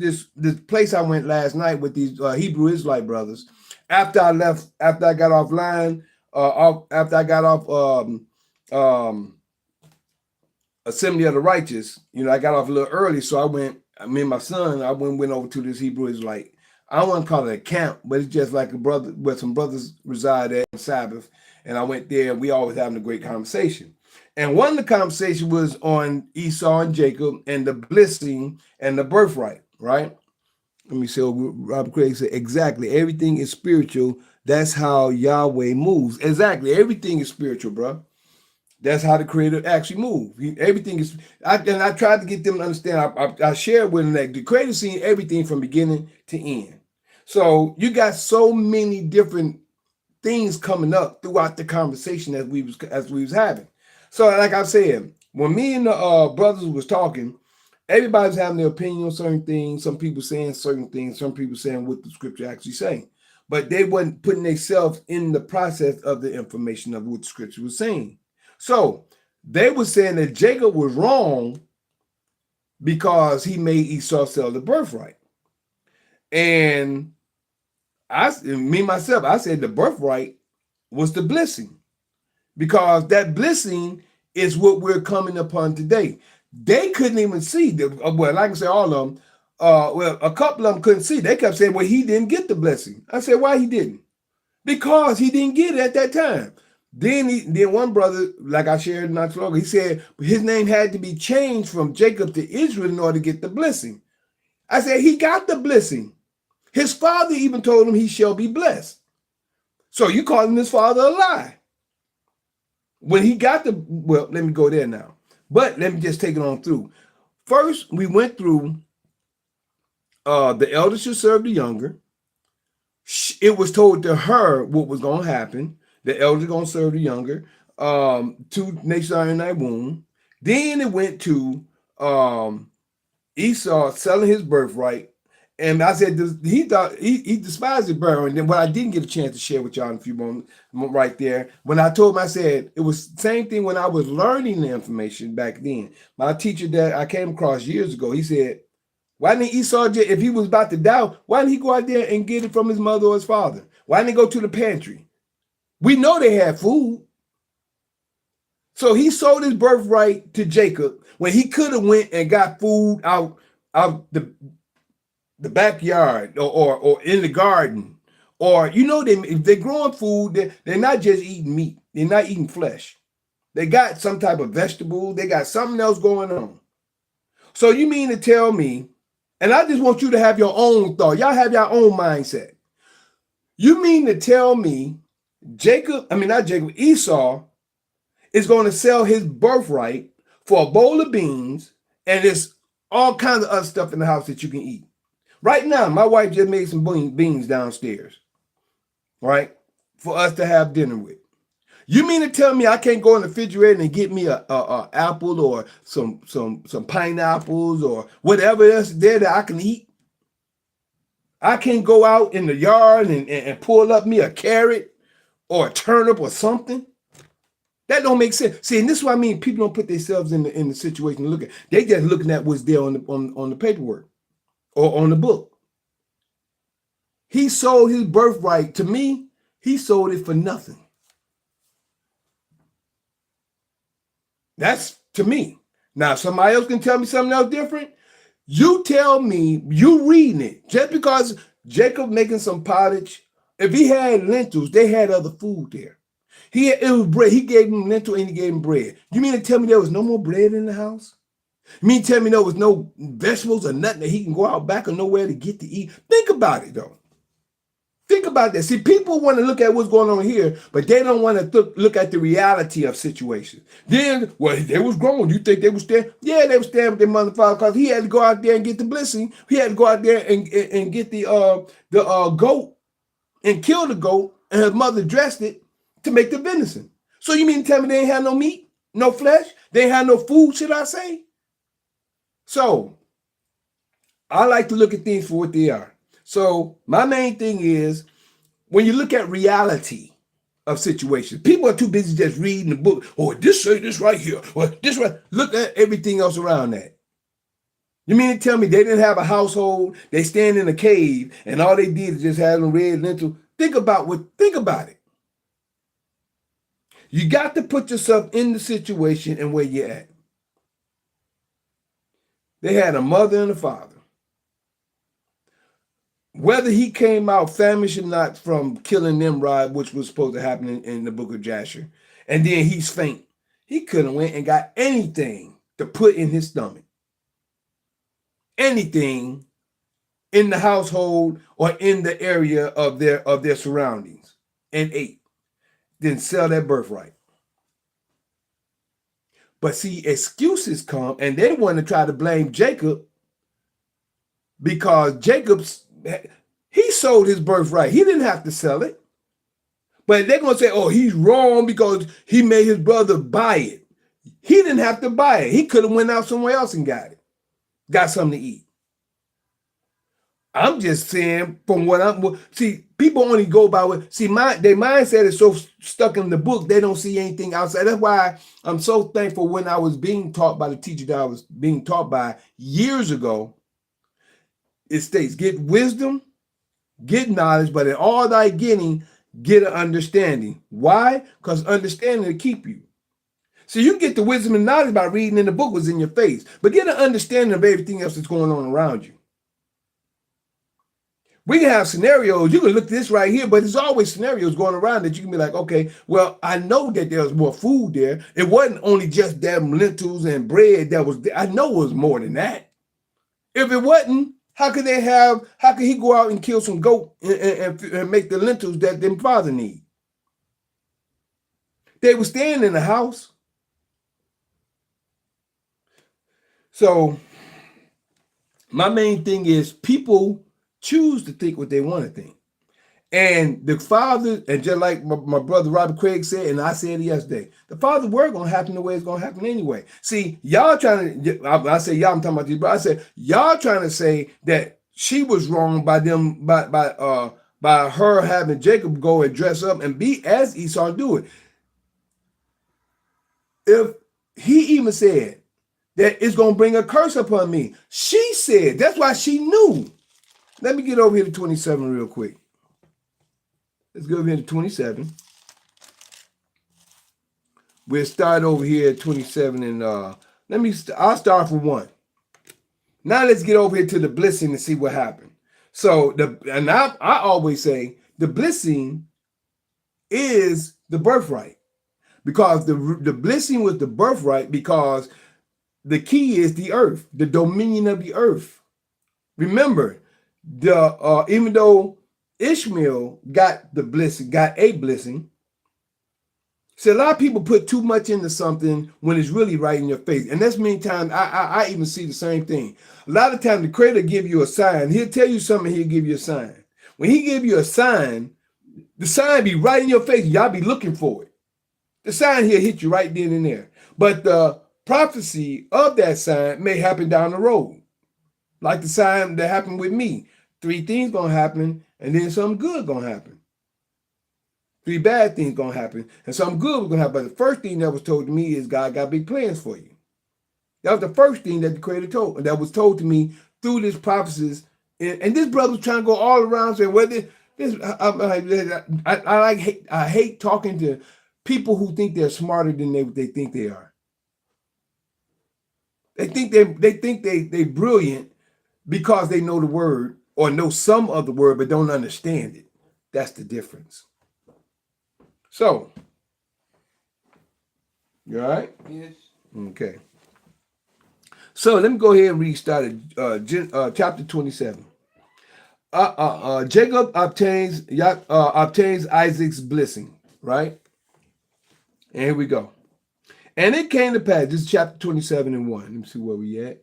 place I went last night with these Hebrew Israelite brothers. After I got offline, after I got off Assembly of the Righteous, I got off a little early, so me and my son, I went over to this Hebrew Israelite. I don't want to call it a camp, but it's just like a brother where some brothers reside at on Sabbath. And I went there, and we always having a great conversation. And one of the conversations was on Esau and Jacob and the blessing and the birthright, right? Let me say, Robert Craig said, exactly. Everything is spiritual. That's how Yahweh moves. Exactly. Everything is spiritual, bro. That's how the Creator actually moves. Everything is, and I tried to get them to understand. I shared with them that the Creator seen everything from beginning to end. So you got so many different things coming up throughout the conversation as we was having. So like I said, when me and the brothers was talking, everybody's having their opinion on certain things. Some people saying certain things. Some people saying what the scripture actually saying. But they wasn't putting themselves in the process of the information of what the scripture was saying. So they were saying that Jacob was wrong because he made Esau sell the birthright. And I said the birthright was the blessing, because that blessing is what we're coming upon today. They couldn't even see well, I can say all of them. Well, a couple of them couldn't see. They kept saying, well, he didn't get the blessing. I said, why he didn't? Because he didn't get it at that time. Then one brother, like I shared not too long ago, he said his name had to be changed from Jacob to Israel in order to get the blessing. I said, he got the blessing. His father even told him he shall be blessed. So you calling his father a lie? When he got well, let me go there now. But let me just take it on through. First, we went through the elder should serve the younger. It was told to her what was going to happen. The elder going to serve the younger. 2 nations are in thy womb. Then it went to Esau selling his birthright. And I said, he thought he despised his birthright. And then what I didn't get a chance to share with y'all in a few moments right there, when I told him, I said, it was the same thing when I was learning the information back then. My teacher that I came across years ago, he said, Why didn't Esau, if he was about to die, why didn't he go out there and get it from his mother or his father? Why didn't he go to the pantry? We know they had food. So he sold his birthright to Jacob when he could have went and got food out the backyard or in the garden. Or, if they're growing food, they're not just eating meat. They're not eating flesh. They got some type of vegetable. They got something else going on. So you mean to tell me, and I just want you to have your own thought. Y'all have your own mindset. You mean to tell me Esau is going to sell his birthright for a bowl of beans and there's all kinds of other stuff in the house that you can eat. Right now, my wife just made some beans downstairs, right, for us to have dinner with. You mean to tell me I can't go in the refrigerator and get me a apple or some pineapples or whatever else there that I can eat? I can't go out in the yard and pull up me a carrot or a turnip or something? That don't make sense. See, and this is what I mean. People don't put themselves in the situation to look at. They just looking at what's there on the paperwork or on the book. He sold his birthright. To me, he sold it for nothing. That's to me. Now, somebody else can tell me something else different. You tell me, you reading it. Just because Jacob making some pottage, if he had lentils, they had other food there. It was bread. He gave him lentil and he gave him bread. You mean to tell me there was no more bread in the house? You mean to tell me there was no vegetables or nothing that he can go out back or nowhere to get to eat? Think about it, though. Think about that. See, people want to look at what's going on here, but they don't want to look at the reality of situations. Then, well, they was grown. You think they was staying? Yeah, they was staying with their mother and father because he had to go out there and get the blessing. He had to go out there and get the goat and kill the goat, and his mother dressed it to make the venison. So you mean to tell me they ain't had no meat, no flesh? They ain't had no food, should I say? So I like to look at things for what they are. So my main thing is, when you look at reality of situations, people are too busy just reading the book. Oh, this say this right here. Or this right. Look at everything else around that. You mean to tell me they didn't have a household? They stand in a cave and all they did is just have them red lentil. Think about it. You got to put yourself in the situation and where you're at. They had a mother and a father. Whether he came out famished or not from killing Nimrod, which was supposed to happen in the book of Jasher, and then he's faint, he could have went and got anything to put in his stomach. Anything in the household or in the area of their surroundings and ate. Then sell that birthright. But see, excuses come and they want to try to blame Jacob because he sold his birthright. He didn't have to sell it. But they're going to say, oh, he's wrong because he made his brother buy it. He didn't have to buy it. He could have went out somewhere else and got it. Got something to eat. I'm just saying people only go by what, their mindset is so stuck in the book, they don't see anything outside. That's why I'm so thankful when I was being taught by the teacher that I was being taught by years ago. It states, get wisdom, get knowledge, but in all thy getting, get an understanding. Why? Because understanding will keep you. So you get the wisdom and knowledge by reading in the book was in your face, but get an understanding of everything else that's going on around you. We can have scenarios. You can look at this right here, but there's always scenarios going around that you can be like, okay, well, I know that there was more food there. It wasn't only just them lentils and bread that was there. I know it was more than that. If it wasn't, how could he go out and kill some goat and make the lentils that them father need? They were staying in the house. So my main thing is people choose to think what they want to think. And the Father, and just like my brother Robert Craig said, and I said it yesterday, the Father's word going to happen the way it's going to happen anyway. See, y'all trying to, I say y'all, I'm talking about these, but I said, y'all trying to say that she was wrong by her having Jacob go and dress up and be as Esau do it. If he even said that it's going to bring a curse upon me. She said, that's why she knew. Let me get over here to 27 real quick. Let's go over here to 27. We'll start over here at 27 and I'll start from 1. Now let's get over here to the blessing and see what happened. So I always say the blessing is the birthright, because the blessing was the birthright, because the key is the earth, the dominion of the earth. Remember, even though Ishmael got a blessing. See, a lot of people put too much into something when it's really right in your face. And that's many times I even see the same thing. A lot of times the Creator give you a sign. He'll tell you something, he'll give you a sign. When he give you a sign, the sign be right in your face. Y'all be looking for it. The sign here hit you right then and there. But the prophecy of that sign may happen down the road. Like the sign that happened with me. 3 things gonna happen, and then something good gonna happen. 3 bad things gonna happen, and something good was gonna happen. But the first thing that was told to me is God got big plans for you. That was the first thing that the Creator told, that was told to me through this prophecies. And this brother was trying to go all around saying, "Well, I hate talking to people who think they're smarter than they think they are. They think they brilliant because they know the word or know some of the word but don't understand it. That's the difference." So, you all right? Yes. Okay. So let me go ahead and restart chapter 27. Jacob obtains Isaac's blessing, right? And here we go. And it came to pass, this is chapter 27 and 1. Let me see where we at.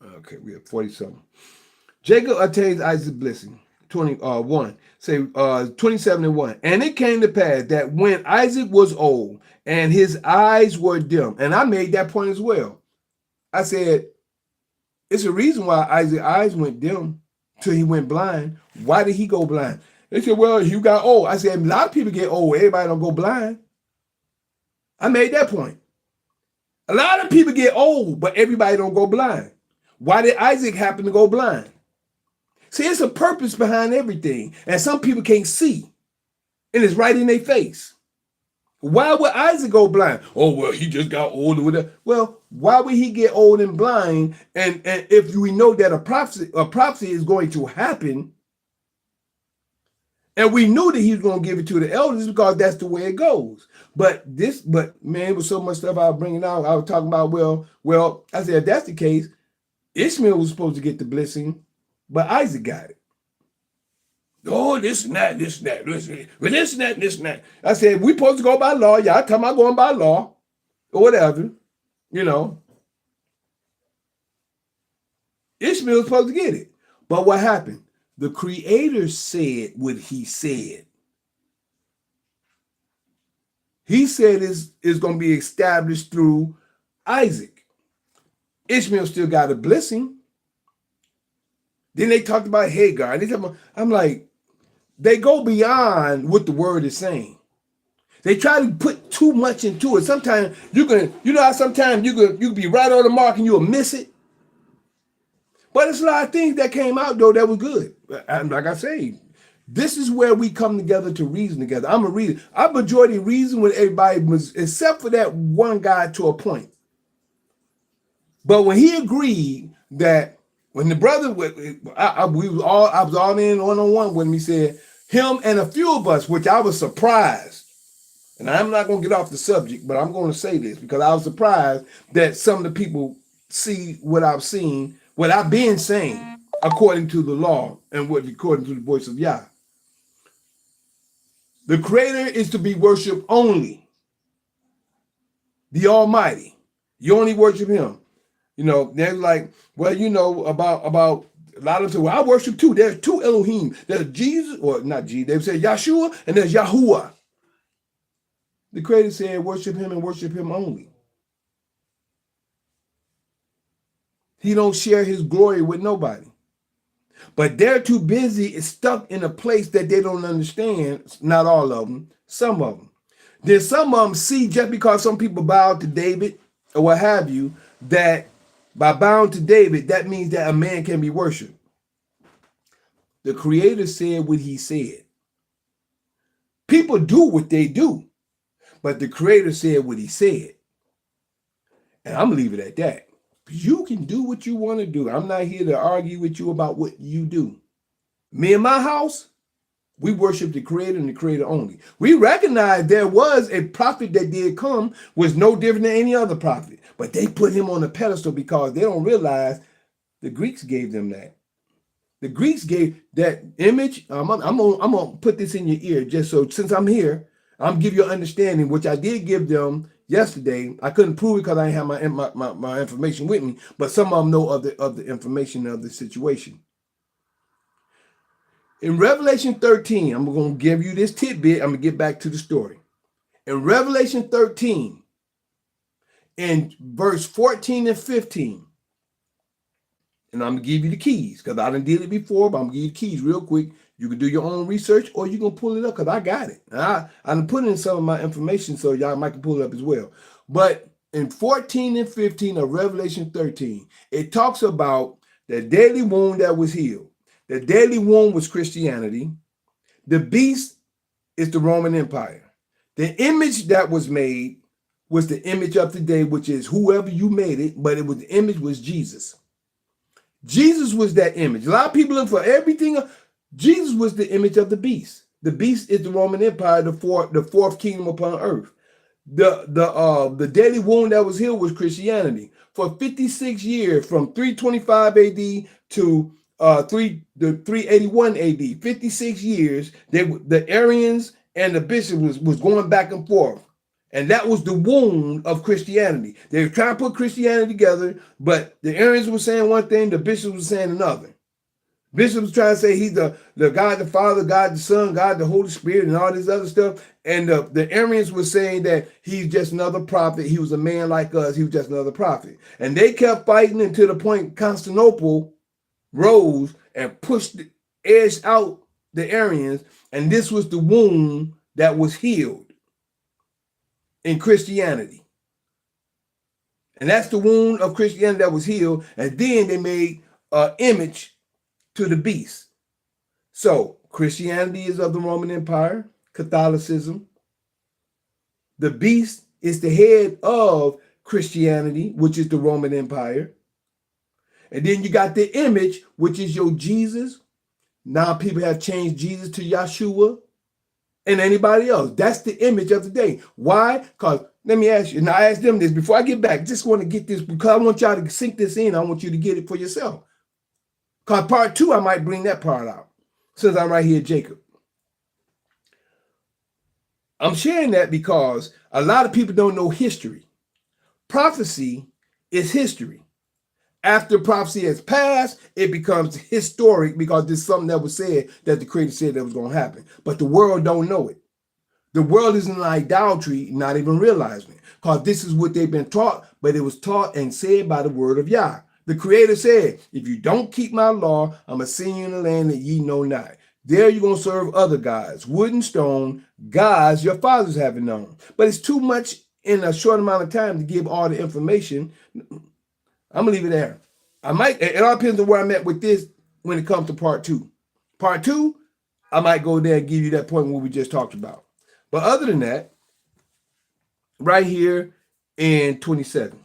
Okay, we have 47. Jacob obtains Isaac's blessing. 21. Say 27 and 1. And it came to pass that when Isaac was old and his eyes were dim, and I made that point as well. I said, it's a reason why Isaac's eyes went dim till he went blind. Why did he go blind? They said, well, you got old. I said, a lot of people get old. Everybody don't go blind. I made that point. A lot of people get old, but everybody don't go blind. Why did Isaac happen to go blind? See, it's a purpose behind everything. And some people can't see. And it's right in their face. Why would Isaac go blind? Oh, well, he just got older with it. Well, why would he get old and blind? And if we know that a prophecy is going to happen, and we knew that he was going to give it to the elders because that's the way it goes. But man, it was so much stuff I was bringing out. I was talking about, well, I said, if that's the case, Ishmael was supposed to get the blessing, but Isaac got it. Oh, this and that. I said, we supposed to go by law. Y'all talking about going by law or whatever, you know. Ishmael was supposed to get it. But what happened? The Creator said what he said. He said it's going to be established through Isaac. Ishmael still got a blessing. Then they talked about Hagar. I'm like, they go beyond what the word is saying. They try to put too much into it. Sometimes you know how sometimes you can be right on the mark and you'll miss it. But it's a lot of things that came out though that was good. And like I say, this is where we come together to reason together. I'm a reason. I majority reason with everybody, except for that one guy to a point. But when he agreed that when the brother, I was all in one-on-one with him, he said, him and a few of us, which I was surprised, and I'm not going to get off the subject, but I'm going to say this because I was surprised that some of the people see what I've seen, what I've been saying, according to the law and according to the voice of Yah. The Creator is to be worshipped only. The Almighty. You only worship him. You know, they're like, well, you know, about a lot of people. I worship two. There's two Elohim. There's Jesus, or not Jesus. They say Yahshua, and there's Yahuwah. The Creator said, worship him and worship him only. He don't share his glory with nobody. But they're too busy, stuck in a place that they don't understand. Not all of them, some of them. Then some of them see just because some people bow to David or what have you, that by bowing to David, that means that a man can be worshipped. The Creator said what he said. People do what they do, but the Creator said what he said. And I'm going to leave it at that. You can do what you want to do. I'm not here to argue with you about what you do. Me and my house, we worship the Creator and the Creator only. We recognize there was a prophet that did come, was no different than any other prophet. But they put him on a pedestal because they don't realize the Greeks gave them that. The Greeks gave that image. I'm gonna put this in your ear just so since I'm here, I'm give you an understanding, which I did give them yesterday. I couldn't prove it because I didn't have my information with me, but some of them know of the information of the situation. In Revelation 13, I'm going to give you this tidbit. I'm going to get back to the story. In Revelation 13, in verse 14 and 15, and I'm going to give you the keys because I didn't did it before, but I'm going to give you the keys real quick. You can do your own research or you can pull it up because I got it. I done put in some of my information so y'all might can pull it up as well. But in 14 and 15 of Revelation 13, it talks about the deadly wound that was healed. The deadly wound was Christianity. The beast is the Roman Empire. The image that was made was the image of today, which is whoever you made it, but the image was Jesus. Jesus was that image. A lot of people look for everything. Jesus was the image of the beast. The beast is the Roman Empire, the fourth kingdom upon earth. The deadly wound that was healed was Christianity. For 56 years, from 325 AD to 381 AD, 56 years, the Arians and the bishops was going back and forth. And that was the wound of Christianity. They were trying to put Christianity together, but the Arians were saying one thing, the bishops were saying another. Bishops was trying to say he's the God the Father, God the Son, God the Holy Spirit, and all this other stuff. And the Arians were saying that he's just another prophet. He was a man like us. He was just another prophet. And they kept fighting until the point Constantinople rose and edged out the Arians. And this was the wound that was healed in Christianity. And that's the wound of Christianity that was healed. And then they made an image to the beast. So Christianity is of the Roman Empire, Catholicism. The beast is the head of Christianity, which is the Roman Empire. And then you got the image, which is your Jesus. Now people have changed Jesus to Yeshua and anybody else. That's the image of the day. Why? Because let me ask you, and I asked them this before I get back. Just want to get this because I want y'all to sink this in. I want you to get it for yourself. Because part 2, I might bring that part out since I'm right here, Jacob. I'm sharing that because a lot of people don't know history. Prophecy is history. After prophecy has passed, it becomes historic because there's something that was said that the Creator said that was going to happen. But the world don't know it. The world is in idolatry, not even realizing it. Because this is what they've been taught, but it was taught and said by the word of Yah. The Creator said, if you don't keep my law, I'm going to send you in a land that ye know not. There you're going to serve other gods, wood and stone, gods your fathers haven't known. But it's too much in a short amount of time to give all the information. I'm going to leave it there. It all depends on where I'm at with this when it comes to part 2. Part 2, I might go there and give you that point where we just talked about. But other than that, right here in 27.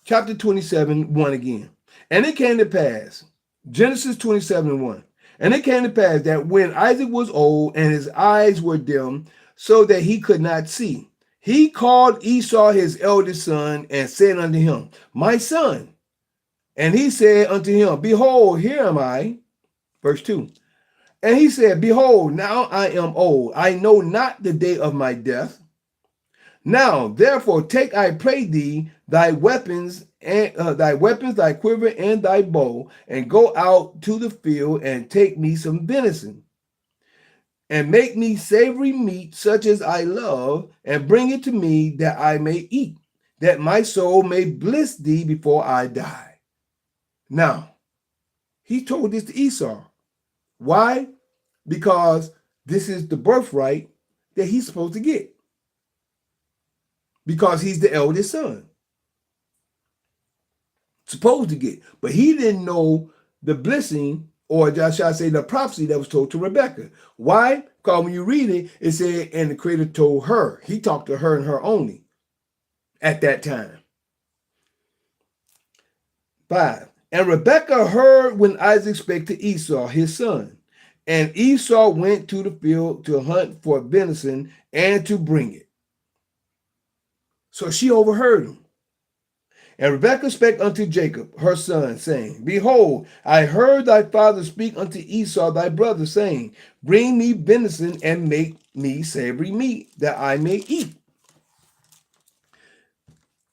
Chapter 27, 1 again. And it came to pass, Genesis 27, 1. And it came to pass that when Isaac was old and his eyes were dim, so that he could not see, he called Esau his eldest son and said unto him, my son. And he said unto him, behold, here am I. Verse 2. And he said, behold, now I am old. I know not the day of my death. Now, therefore, take, I pray thee, thy weapons, thy quiver, and thy bow, and go out to the field and take me some venison, and make me savory meat such as I love, and bring it to me that I may eat, that my soul may bless thee before I die. Now, he told this to Esau. Why? Because this is the birthright that he's supposed to get. because he's the eldest son. Supposed to get. But he didn't know the blessing, or shall I say the prophecy that was told to Rebekah. Why? Because when you read it, it said, and the Creator told her. He talked to her and her only at that time. 5. And Rebekah heard when Isaac spake to Esau, his son. And Esau went to the field to hunt for venison and to bring it. So she overheard him. And Rebekah spake unto Jacob, her son, saying, Behold, I heard thy father speak unto Esau thy brother, saying, Bring me venison and make me savory meat, that I may eat.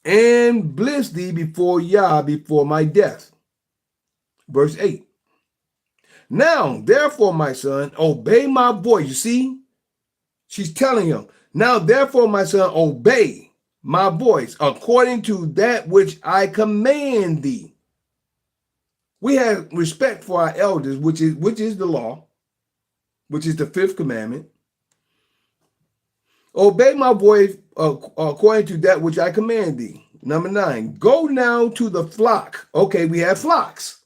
And bless thee before Yah, before my death. Verse 8. Now, therefore, my son, obey my voice. You see, she's telling him, now, therefore, my son, obey my voice according to that which I command thee. We have respect for our elders, which is the law, which is the 5th commandment. Obey my voice according to that which I command thee. Number 9, go now to the flock. Okay, we have flocks.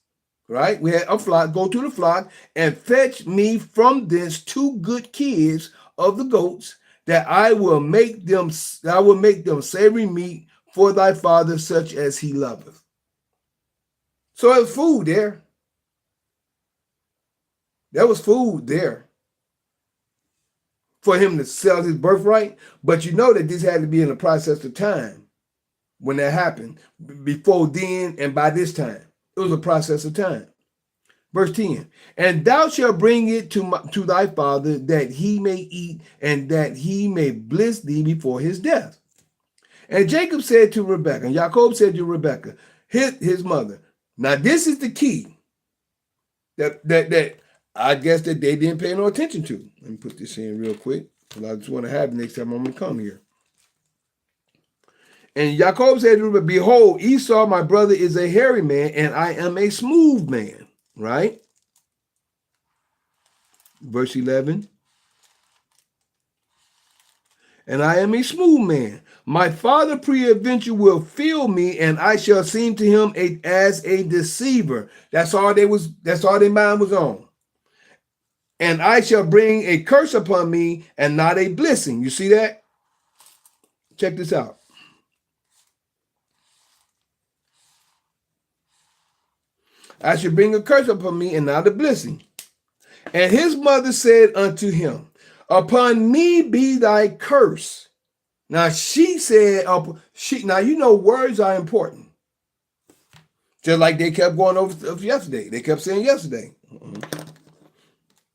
Right? We had a flock, go to the flock and fetch me from thence 2 good kids of the goats, that I will make them savory meat for thy father, such as he loveth. So there was food there. There was food there for him to sell his birthright. But you know that this had to be in a process of time when that happened. Before then and by this time. It was a process of time. Verse 10, and thou shalt bring it to thy father, that he may eat, and that he may bless thee before his death. And Jacob said to Rebekah, and Jacob said to Rebekah, his mother. Now this is the key that I guess that they didn't pay no attention to. Let me put this in real quick, because I just want to have it next time I'm going to come here. And Jacob said to Rebekah, Behold, Esau, my brother, is a hairy man, and I am a smooth man. Right? Verse 11. And I am a smooth man. My father peradventure will fill me, and I shall seem to him as a deceiver. That's all their mind was on. And I shall bring a curse upon me and not a blessing. You see that? Check this out. I shall bring a curse upon me and not a blessing. And his mother said unto him, Upon me be thy curse. Now she said, now you know words are important. Just like they kept going over yesterday. They kept saying yesterday.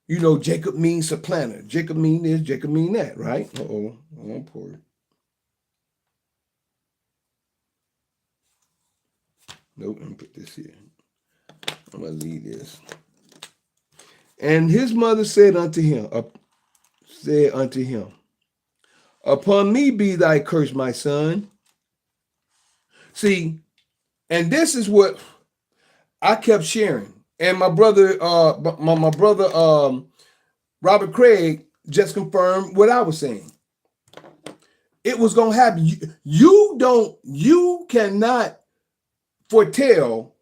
You know, Jacob means supplanter. Jacob mean this, Jacob mean that, right? Uh-oh, I won't pour it. Nope, let me put this here. I'm going to leave this. And his mother said unto him, Upon me be thy curse, my son. See, and this is what I kept sharing. And my brother, Robert Craig just confirmed what I was saying. It was going to happen. You cannot foretell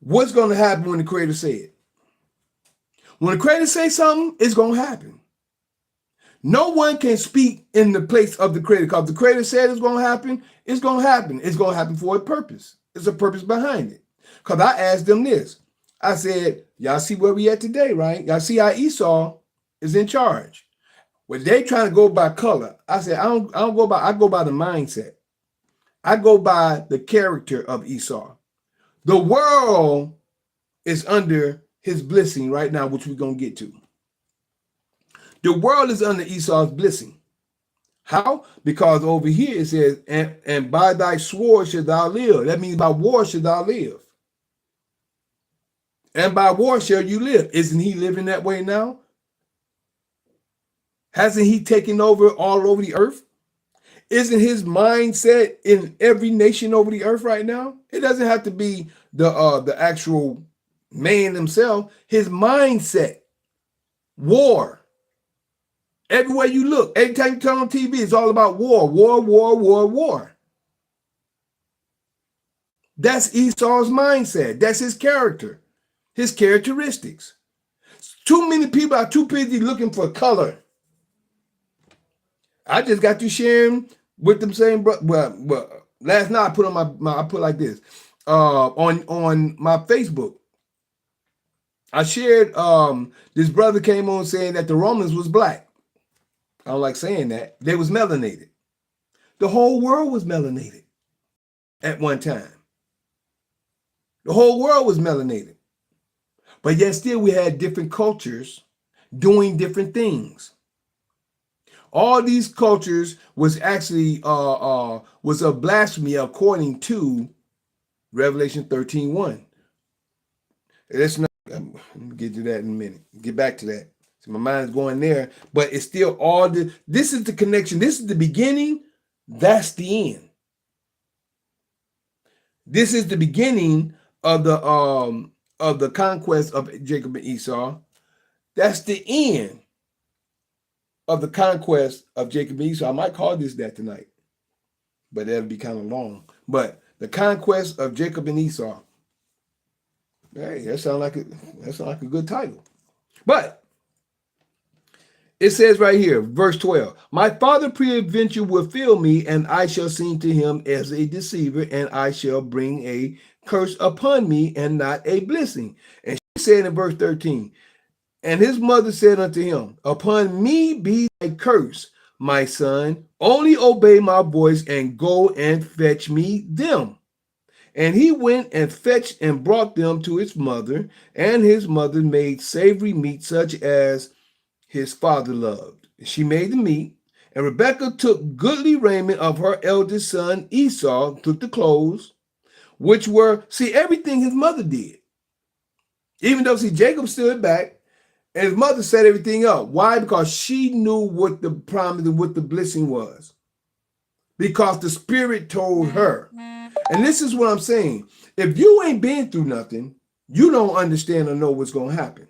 what's going to happen when the Creator says it. When the Creator says something, it's going to happen. No one can speak in the place of the Creator, because the Creator said it's going to happen, it's going to happen. It's going to happen for a purpose. There's a purpose behind it. Because I asked them this. I said, y'all see where we at today, right? Y'all see how Esau is in charge. Well, they trying to go by color. I said, I go by the mindset. I go by the character of Esau. The world is under his blessing right now, which we're going to get to. The world is under Esau's blessing. How? Because over here it says, and by thy sword shalt thou live. That means by war shalt thou live. And by war shall you live. Isn't he living that way now? Hasn't he taken over all over the earth? Isn't his mindset in every nation over the earth right now? It doesn't have to be the actual man himself. His mindset, war. Everywhere you look, every time you turn on TV, it's all about war, war, war, war, war. That's Esau's mindset. That's his character, his characteristics. Too many people are too busy looking for color. I just got to sharing with them saying, well, last night I put on I put like this, on my Facebook. I shared, this brother came on saying that the Romans was black. I don't like saying that. They was melanated. The whole world was melanated at one time. The whole world was melanated. But yet still we had different cultures doing different things. All these cultures was actually was a blasphemy according to Revelation 13:1. Let's not get to that in a minute. Get back to that. So my mind's going there, but it's still all this is the connection. This is the beginning. That's the end. This is the beginning of the conquest of Jacob and Esau. That's the end of the conquest of Jacob and Esau. I might call this that tonight, but that'll be kind of long. But the conquest of Jacob and Esau. Hey, that sounds like a good title. But it says right here, verse 12, my father peradventure will fill me, and I shall seem to him as a deceiver, and I shall bring a curse upon me and not a blessing. And she said in verse 13, and his mother said unto him, upon me be thy curse, my son, only obey my voice and go and fetch me them. And he went and fetched and brought them to his mother, and his mother made savory meat such as his father loved. She made the meat, and Rebekah took goodly raiment of her eldest son Esau, took the clothes, which were, see, everything his mother did. Even though, see, Jacob stood back, and his mother set everything up. Why? Because she knew what the promise and what the blessing was. Because the Spirit told her. And this is what I'm saying. If you ain't been through nothing, you don't understand or know what's going to happen.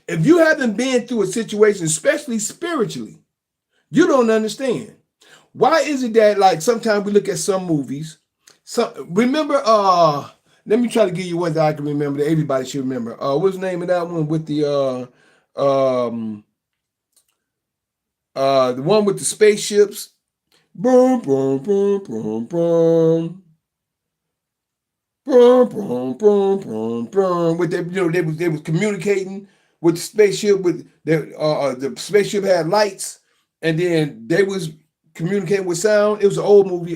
If you haven't been through a situation, especially spiritually, you don't understand. Why is it that, like, sometimes we look at some movies, remember, let me try to give you one that I can remember that everybody should remember. What's the name of that one with the one with the spaceships? Boom, boom, boom, boom, boom. Boom, boom, boom, boom, boom. With they was communicating with the spaceship. With the spaceship had lights, and then they was communicating with sound. It was an old movie.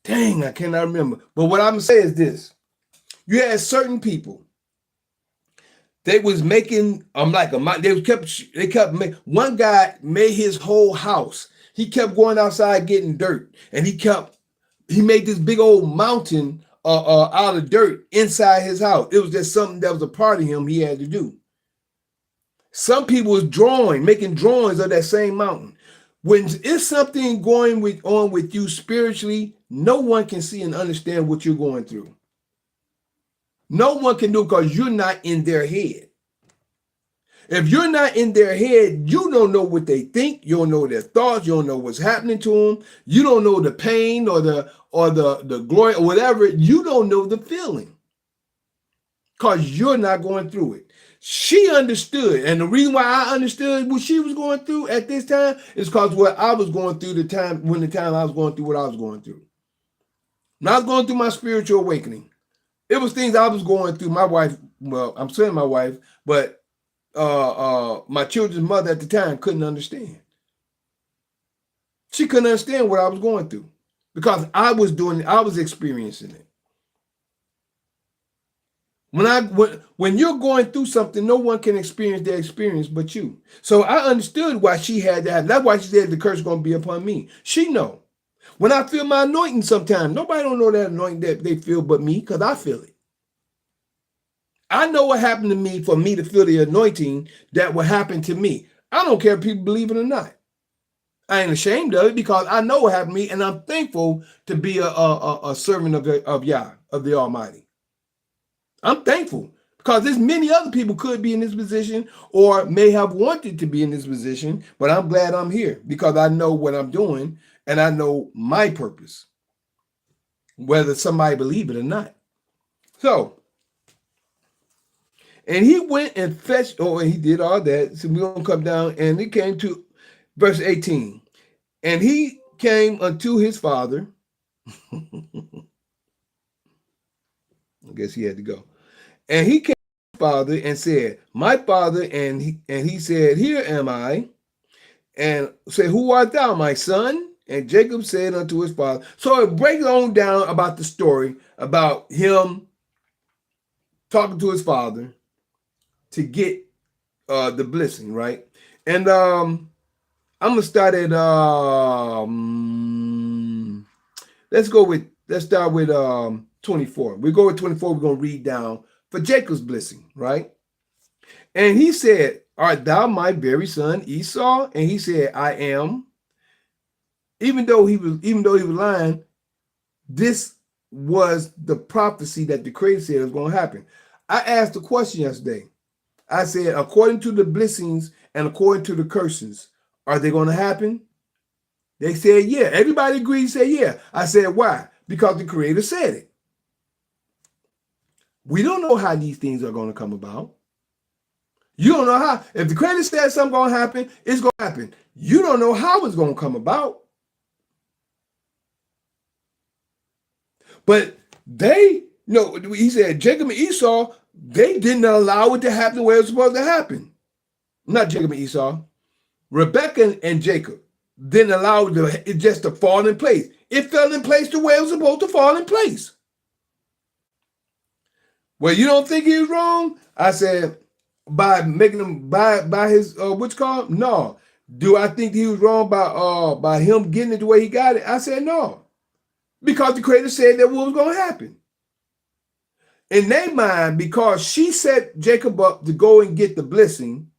Dang, I cannot remember. But what I'm gonna say is this: you had certain people. They was making they kept making. One guy made his whole house. He kept going outside getting dirt, and he made this big old mountain out of dirt inside his house. It was just something that was a part of him he had to do. Some people was making drawings of that same mountain. When it's something going on with you spiritually, no one can see and understand what you're going through. No one can do it because you're not in their head. If you're not in their head, you don't know what they think. You don't know their thoughts. You don't know what's happening to them. You don't know the pain or the glory or whatever. You don't know the feeling because you're not going through it. She understood. And the reason why I understood what she was going through at this time is because what I was going through the time I was going through what I was going through. When I was going through my spiritual awakening, it was things I was going through. My wife, well, I'm saying my wife, but my children's mother at the time couldn't understand. She couldn't understand what I was going through because I was experiencing it. When you're going through something, no one can experience their experience but you. So I understood why she had that. That's why she said the curse is going to be upon me. She know. When I feel my anointing sometimes, nobody don't know that anointing that they feel but me because I feel it. I know what happened to me for me to feel the anointing that will happen to me. I don't care if people believe it or not. I ain't ashamed of it because I know what happened to me, and I'm thankful to be a servant of Yah, of the Almighty. I'm thankful Because there's many other people could be in this position or may have wanted to be in this position, but I'm glad I'm here because I know what I'm doing and I know my purpose, whether somebody believe it or not. So, and he went and fetched, and he did all that. So we're going to come down, and it came to verse 18. And he came unto his father. I guess he had to go. And he came to his father and said, my father, and he said, here am I. And said, who art thou, my son? And Jacob said unto his father. So it breaks on down about the story about him talking to his father to get the blessing, right? And I'm gonna start at let's start with 24. We go with 24. We're gonna read down for Jacob's blessing, right? And he said, art thou my very son Esau? And he said, I am. Even though he was lying, this was the prophecy that the Creator said was going to happen. I asked a question yesterday. I said, according to the blessings and according to the curses, are they going to happen? They said, yeah. Everybody agreed, said, yeah. I said, why? Because the Creator said it. We don't know how these things are going to come about. You don't know how. If the Creator said something's going to happen, it's going to happen. You don't know how it's going to come about. But they, he said Jacob and Esau, they didn't allow it to happen the way it was supposed to happen. Not Jacob and Esau. Rebecca and Jacob didn't allow it just to fall in place. It fell in place the way it was supposed to fall in place. Well, you don't think he was wrong? I said, by making him by his what's called? No. Do I think he was wrong by him getting it the way he got it? I said no. Because the Creator said that what was going to happen. In their mind, because she set Jacob up to go and get the blessing,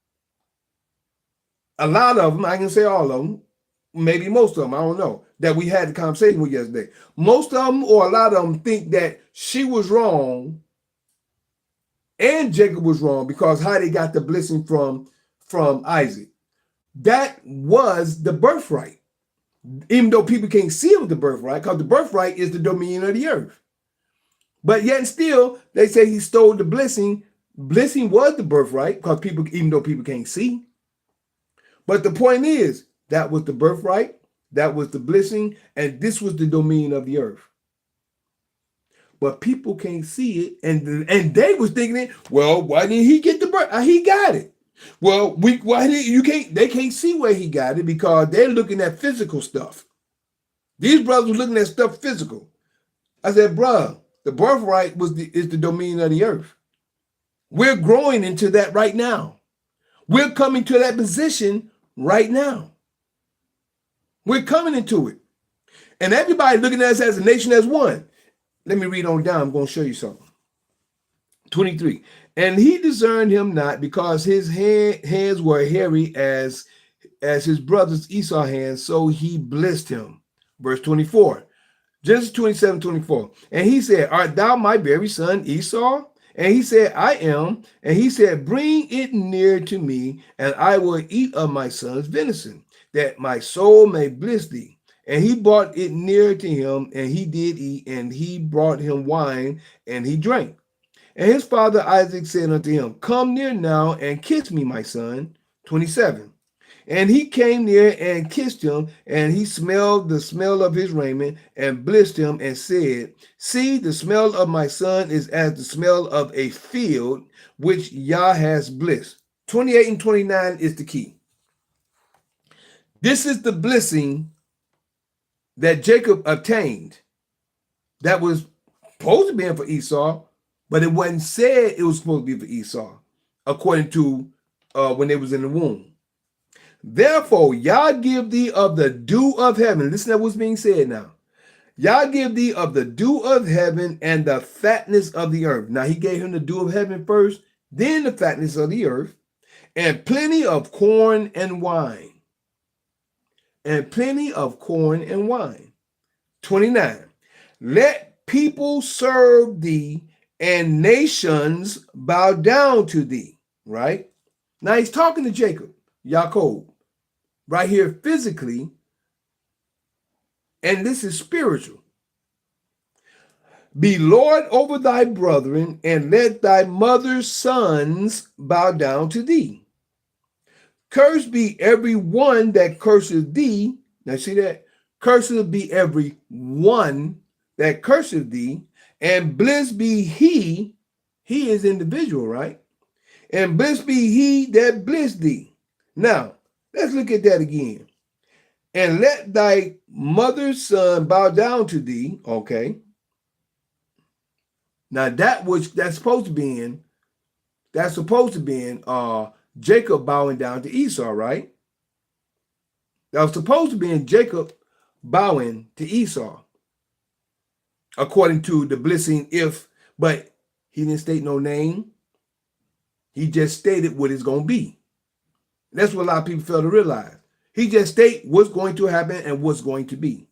a lot of them, I can say all of them, maybe most of them, I don't know, that we had the conversation with yesterday. Most of them or a lot of them think that she was wrong and Jacob was wrong because how they got the blessing from Isaac. That was the birthright. Even though people can't see it with the birthright, because the birthright is the dominion of the earth. But yet and still, they say he stole the blessing. Blessing was the birthright, because even though people can't see. But the point is, that was the birthright, that was the blessing, and this was the dominion of the earth. But people can't see it, and they was thinking it, well, why didn't he get the birth? He got it. Well, they can't see where he got it because they're looking at physical stuff. These brothers were looking at stuff physical. I said, bruh, the birthright is the dominion of the earth. We're growing into that right now. We're coming to that position right now. We're coming into it. And everybody looking at us as a nation as one. Let me read on down. I'm going to show you something. 23. And he discerned him not because his hands were hairy as his brother's Esau hands, so he blessed him. Verse 24. Genesis 27:24. And he said, art thou my very son Esau? And he said, I am. And he said, bring it near to me, and I will eat of my son's venison, that my soul may bless thee. And he brought it near to him, and he did eat, and he brought him wine, and he drank. And his father Isaac said unto him, come near now and kiss me, my son. 27. And he came near and kissed him, and he smelled the smell of his raiment and blessed him and said, see, the smell of my son is as the smell of a field which Yah has blessed. 28 and 29 is the key. This is the blessing that Jacob obtained that was supposed to be for Esau, but it wasn't said it was supposed to be for Esau, according to when they was in the womb. Therefore, Yah give thee of the dew of heaven. Listen to what's being said now. Yah give thee of the dew of heaven and the fatness of the earth. Now, he gave him the dew of heaven first, then the fatness of the earth, and plenty of corn and wine. And plenty of corn and wine. 29. Let people serve thee and nations bow down to thee, right? Now he's talking to Jacob, Jacob, right here physically, and this is spiritual. Be Lord over thy brethren, and let thy mother's sons bow down to thee. Cursed be every one that curses thee. Now see that? Cursed be every one that curses thee, and blessed be he is individual, right? And blessed be he that bless thee. Now, let's look at that again. And let thy mother's son bow down to thee, okay? Now that's supposed to be in Jacob bowing down to Esau, right? That was supposed to be in Jacob bowing to Esau, according to the blessing but he didn't state no name. He just stated what it's going to be. That's what a lot of people fail to realize. He just state what's going to happen and what's going to be.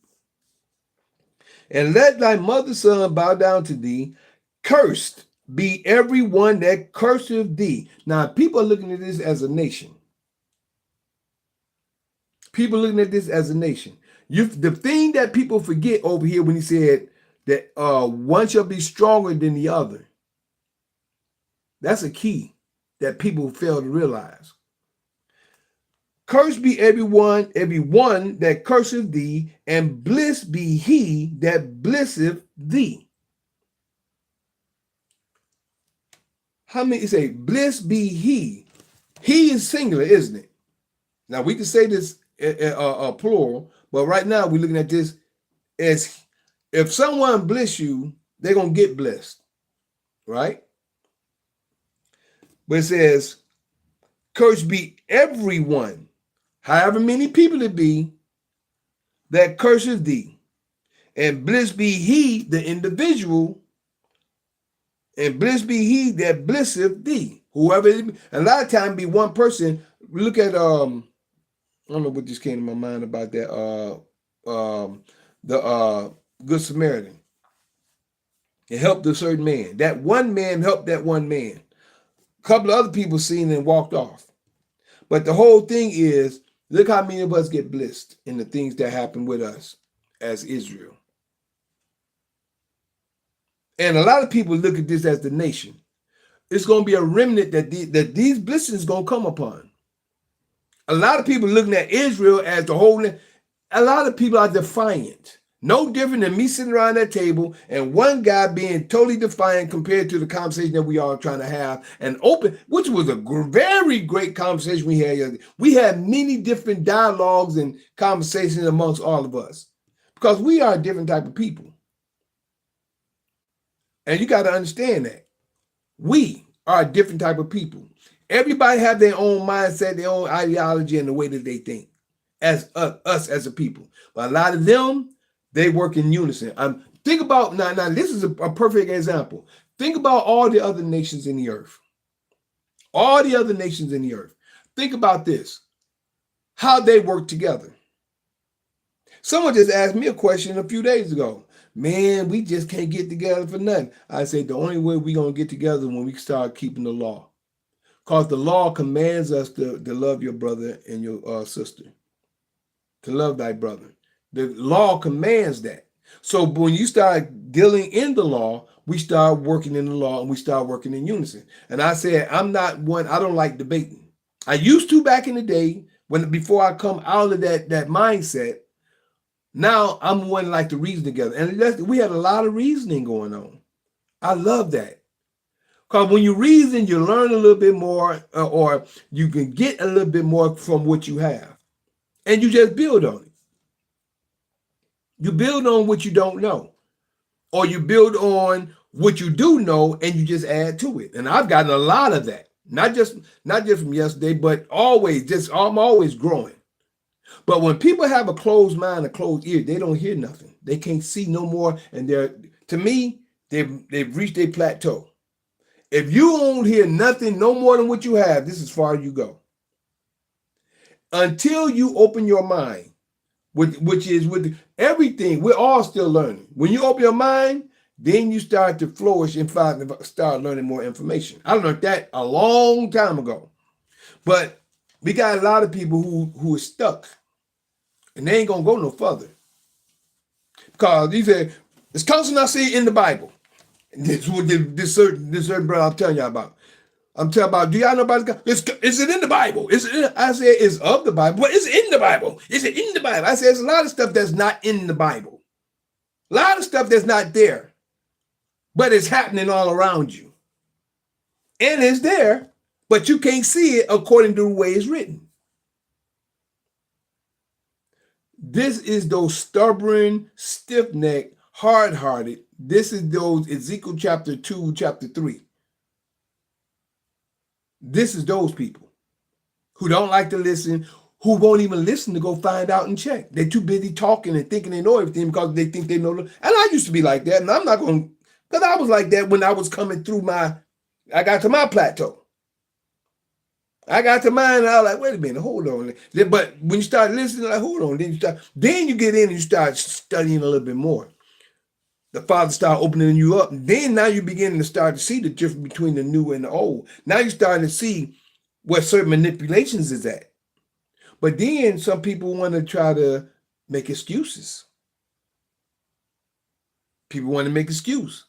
And let thy mother's son bow down to thee. Cursed be every one that curseth thee. Now, people are looking at this as a nation. People looking at this as a nation. The thing that people forget over here when he said that one shall be stronger than the other. That's a key that people fail to realize. Cursed be every one that curseth thee, and blessed be he that blesseth thee. How many say, blessed be he? He is singular, isn't it? Now, we can say this plural, but right now we're looking at this as if someone bless you, they're going to get blessed, right? But it says, cursed be everyone, however many people it be, that curses thee. And blessed be he, the individual, and blessed be he that blesseth thee. Whoever it be. A lot of times be one person. We look at, I don't know what just came to my mind about that, the Good Samaritan. It helped a certain man. That one man helped that one man. A couple of other people seen it and walked off. But the whole thing is, look how many of us get blessed in the things that happen with us as Israel. And a lot of people look at this as the nation. It's going to be a remnant that these blessings going to come upon. A lot of people looking at Israel as the whole. A lot of people are defiant. No different than me sitting around that table and one guy being totally defiant compared to the conversation that we are trying to have and open, which was a very great conversation we had yesterday. We had many different dialogues and conversations amongst all of us because we are a different type of people. And you got to understand that. We are a different type of people. Everybody have their own mindset, their own ideology, and the way that they think as us as a people. But a lot of them, they work in unison. Think about, now this is a perfect example. Think about all the other nations in the earth. All the other nations in the earth. Think about this. How they work together. Someone just asked me a question a few days ago. Man, we just can't get together for nothing. I said the only way we're going to get together when we start keeping the law. Because the law commands us to love your brother and your sister. To love thy brother. The law commands that. So when you start dealing in the law, we start working in the law and we start working in unison. And I said, I don't like debating. I used to back in the day, before I come out of that mindset. Now I'm one like to reason together. And we had a lot of reasoning going on. I love that. Because when you reason, you learn a little bit more, or you can get a little bit more from what you have. And you just build on it. You build on what you don't know. Or you build on what you do know and you just add to it. And I've gotten a lot of that. Not just from yesterday, but I'm always growing. But when people have a closed mind, a closed ear, they don't hear nothing. They can't see no more. And to me, they've reached a plateau. If you don't hear nothing, no more than what you have, this is as far as you go. Until you open your mind, which is with everything, we're all still learning. When you open your mind, then you start to flourish and start learning more information. I learned that a long time ago. But we got a lot of people who are stuck, and they ain't gonna go no further. Because he said, "Is Council of Nicaea in the Bible?" And this is what this certain brother I'm telling y'all about. I'm telling about, do y'all know about this? Is it in the Bible? I said it's of the Bible, but is it in the Bible? Is it in the Bible? I said there's a lot of stuff that's not in the Bible. A lot of stuff that's not there, but it's happening all around you. And it's there, but you can't see it according to the way it's written. This is those stubborn, stiff-necked, hard-hearted. This is those Ezekiel chapter 2, chapter 3. This is those people who don't like to listen, who won't even listen to go find out and check. They're too busy talking and thinking they know everything because they think they know. And I used to be like that, and I'm not going to, because I was like that when I was coming through I got to my plateau. I got to mine, and I was like, wait a minute, hold on. But when you start listening, like, hold on, then you get in and you start studying a little bit more. The Father start opening you up. And then now you're beginning to start to see the difference between the new and the old. Now you're starting to see what certain manipulations is at. But then some people want to try to make excuses. People want to make excuse.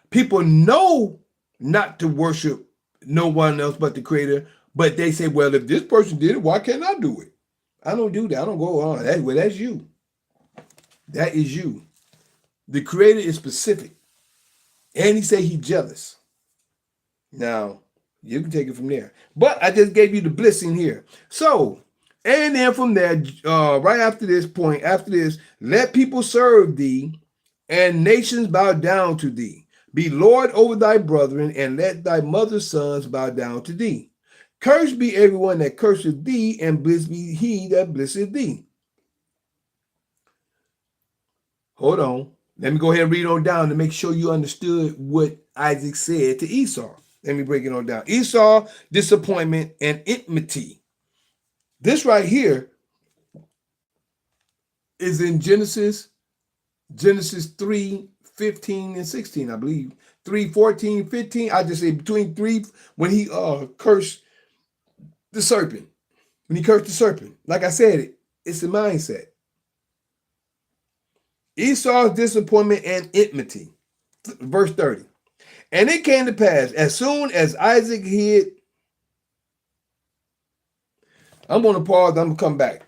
People know not to worship no one else but the Creator, but they say, well, if this person did it, why can't I do it? I don't do that. I don't go on. That's you. That is you. The Creator is specific. And he said he's jealous. Now, you can take it from there. But I just gave you the blessing here. So, and then from there, right after this point, let people serve thee, and nations bow down to thee. Be Lord over thy brethren, and let thy mother's sons bow down to thee. Cursed be everyone that curseth thee, and blessed be he that blesseth thee. Hold on. Let me go ahead and read on down to make sure you understood what Isaac said to Esau. Let me break it on down. Esau, disappointment, and enmity. This right here is in Genesis 3, 15 and 16, I believe. 3, 14, 15. I just say between 3, when he cursed the serpent. When he cursed the serpent. Like I said, it's the mindset. Esau's disappointment and enmity. Verse 30. And it came to pass, as soon as Isaac hid. I'm going to pause. I'm going to come back.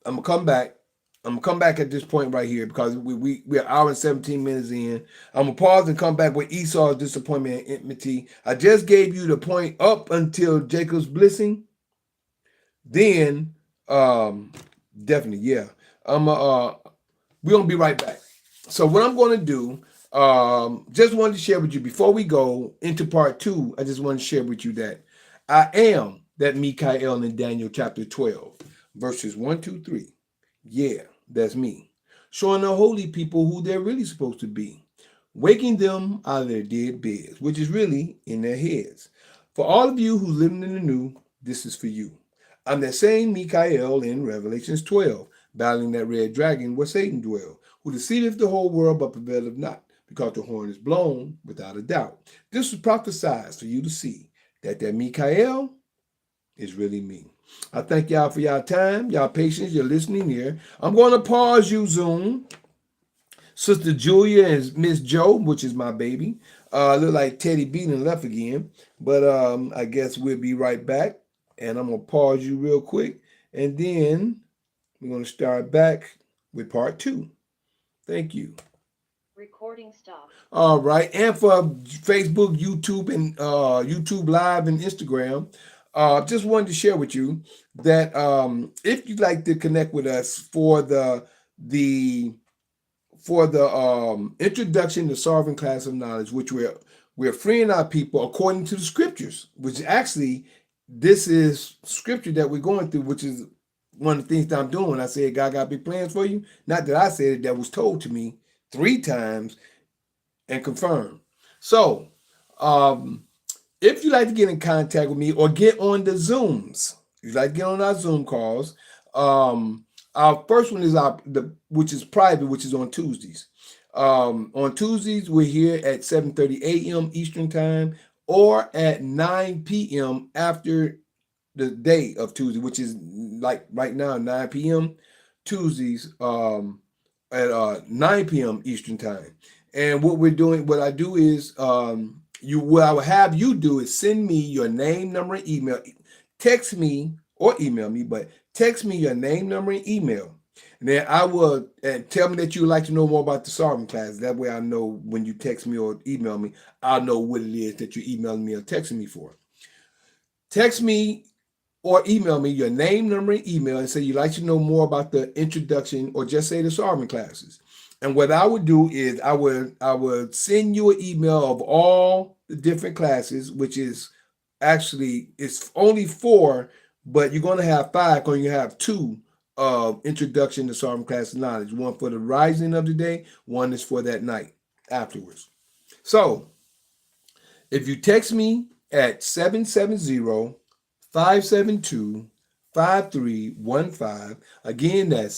I'm going to come back at this point right here because we're an hour and 17 minutes in. I'm going to pause and come back with Esau's disappointment and enmity. I just gave you the point up until Jacob's blessing. Then, definitely, yeah. We're going to be right back. So what I'm going to do, just wanted to share with you before we go into part 2, I just want to share with you that I am that Michael in Daniel chapter 12, verses 1, 2, 3. Yeah, that's me. Showing the holy people who they're really supposed to be. Waking them out of their dead beds, which is really in their heads. For all of you who living in the new, this is for you. I'm that same Michael in Revelations 12, battling that red dragon where Satan dwelled, who deceiveth the whole world but prevaileth not, because the horn is blown without a doubt. This was prophesied for you to see that Michael is really me. I thank y'all for y'all time, y'all patience, your listening here. I'm going to pause you, Zoom. Sister Julia and Miss Joe, which is my baby. Look like Teddy Bean left again. But I guess we'll be right back. And I'm going to pause you real quick. And then we're going to start back with part 2. Thank you. Recording stopped. All right. And for Facebook, YouTube, and YouTube Live and Instagram, just wanted to share with you that if you'd like to connect with us for the introduction to Sovereign Class of Knowledge, which we're freeing our people according to the scriptures, which actually this is scripture that we're going through, which is one of the things that I'm doing when I said God got big plans for you. Not that I said it, that was told to me 3 times and confirmed. So if you'd like to get in contact with me or get on the Zooms, if you'd like to get on our Zoom calls, our first one is which is private, which is on Tuesdays. On Tuesdays, we're here at 7:30 a.m. Eastern Time or at 9 p.m. after the day of Tuesday, which is like right now, 9 p.m. Tuesdays at 9 p.m. Eastern Time. And what I do is what I will have you do is send me your name, number, and email. Text me or email me, but text me your name, number, and email. And then I will tell me that you would like to know more about the sovereign class. That way I know when you text me or email me, I'll know what it is that you're emailing me or texting me for. Text me or email me your name, number, and email and say you'd like to know more about the introduction or just say the sovereign classes. And what I would do is I would send you an email of all the different classes, which is actually it's only 4, but you're going to have 5 because you have 2 introduction to sovereign classes knowledge. One for the rising of the day, one is for that night afterwards. So if you text me at 770-572-5315, again, that's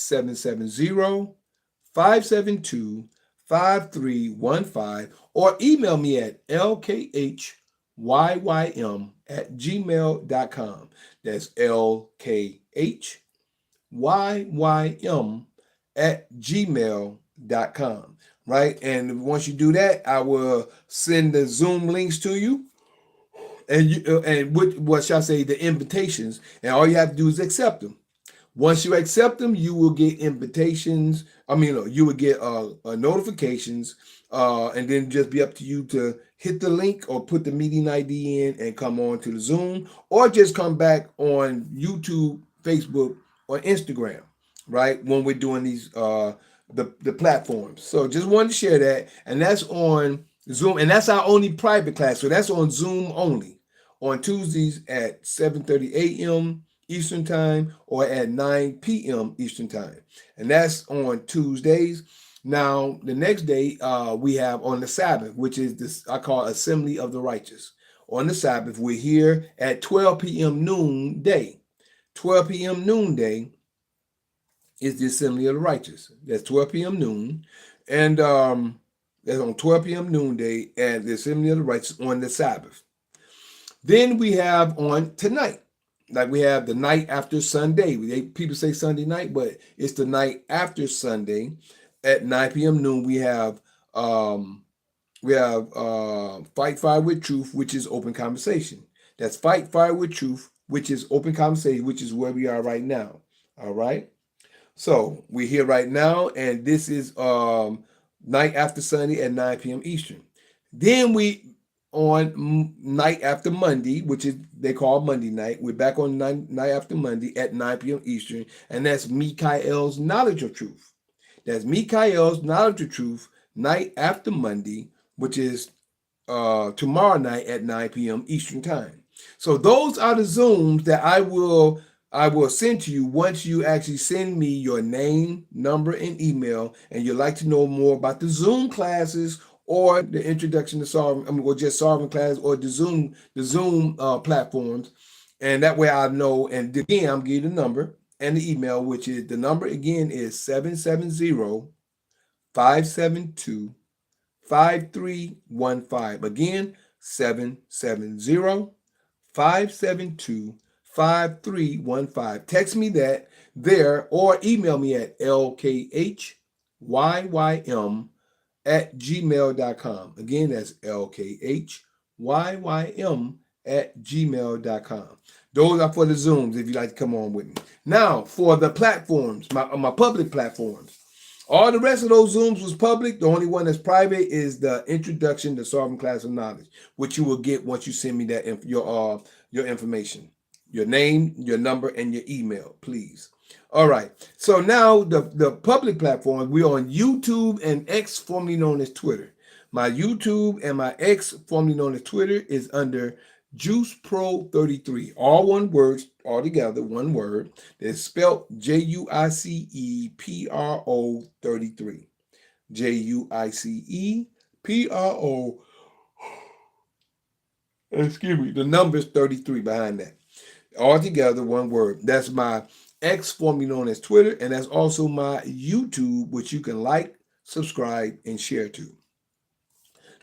770-572-5315, or email me at lkhyym@gmail.com. That's lkhyym@gmail.com. Right? And once you do that, I will send the Zoom links to you. And what shall I say, the invitations, and all you have to do is accept them. Once you accept them, you will get invitations. You will get notifications, and then just be up to you to hit the link or put the meeting ID in and come on to the Zoom, or just come back on YouTube, Facebook, or Instagram, right? When we're doing these the platforms. So just wanted to share that, and that's on Zoom, and that's our only private class. So that's on Zoom only on Tuesdays at 7:30 a.m. Eastern Time or at 9 p.m. Eastern Time. And that's on Tuesdays. Now, the next day we have on the Sabbath, which is this I call Assembly of the Righteous. On the Sabbath, we're here at 12 p.m. noonday. 12 p.m. noonday is the Assembly of the Righteous. That's 12 p.m. noon. And that's on 12 p.m. noonday at the Assembly of the Righteous on the Sabbath. Then we have on tonight, like we have the night after Sunday. People say Sunday night, but it's the night after Sunday at 9 p.m. noon. We have Fight Fire with Truth, which is open conversation. That's Fight Fire with Truth, which is open conversation, which is where we are right now. All right. So we're here right now, and this is night after Sunday at 9 p.m. Eastern. Then we on night after Monday, which is they call Monday night. We're back on night after Monday at 9 p.m. Eastern, and that's Mikael's Knowledge of Truth. That's Mikael's Knowledge of Truth, night after Monday, which is tomorrow night at 9 p.m. Eastern Time. So those are the Zooms that I will send to you once you actually send me your name, number, and email, and you'd like to know more about the Zoom classes or the introduction to sovereign, or just sovereign class, or the Zoom platforms. And that way I know, and again, I'm giving the number and the email, which is, the number again is 770-572-5315. Again, 770-572-5315. Text me that there or email me at lkhyym@gmail.com. Again, that's lkhyym@gmail.com. Those are for the Zooms if you'd like to come on with me. Now, for the platforms, my public platforms. All the rest of those Zooms was public. The only one that's private is the Introduction to Sovereign Class of Knowledge, which you will get once you send me that your information, your name, your number, and your email, please. All right. So now the public platform, we're on YouTube and X, formerly known as Twitter. My YouTube and my X, formerly known as Twitter, is under JuicePro33. All one word, all together, one word. It's spelled JUICEPRO 33. JUICEPRO. Excuse me. The number's 33 behind that. All together, one word. That's my X, formerly known as Twitter, and that's also my YouTube, which you can like, subscribe, and share to.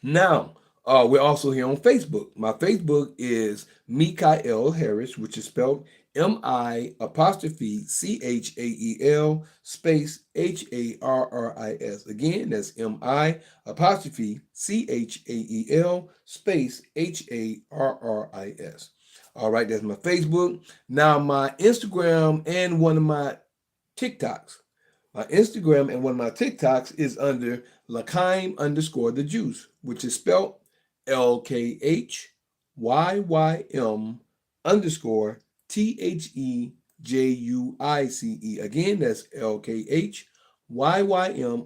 Now, we're also here on Facebook. My Facebook is Michael Harris, which is spelled M-I apostrophe C-H-A-E-L space H-A-R-R-I-S. Again, that's M-I apostrophe C-H-A-E-L space H-A-R-R-I-S. All right, that's my Facebook. Now, my Instagram and one of my TikToks. My Instagram and one of my TikToks is under L'chaim _ the Juice, which is spelled LKHYYM _ THEJUICE. Again, that's LKHYYM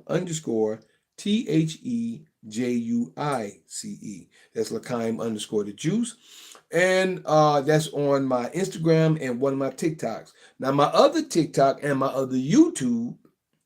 _ THEJUICE. That's L'chaim _ the Juice. And that's on my Instagram and one of my TikToks. Now, my other TikTok and my other YouTube,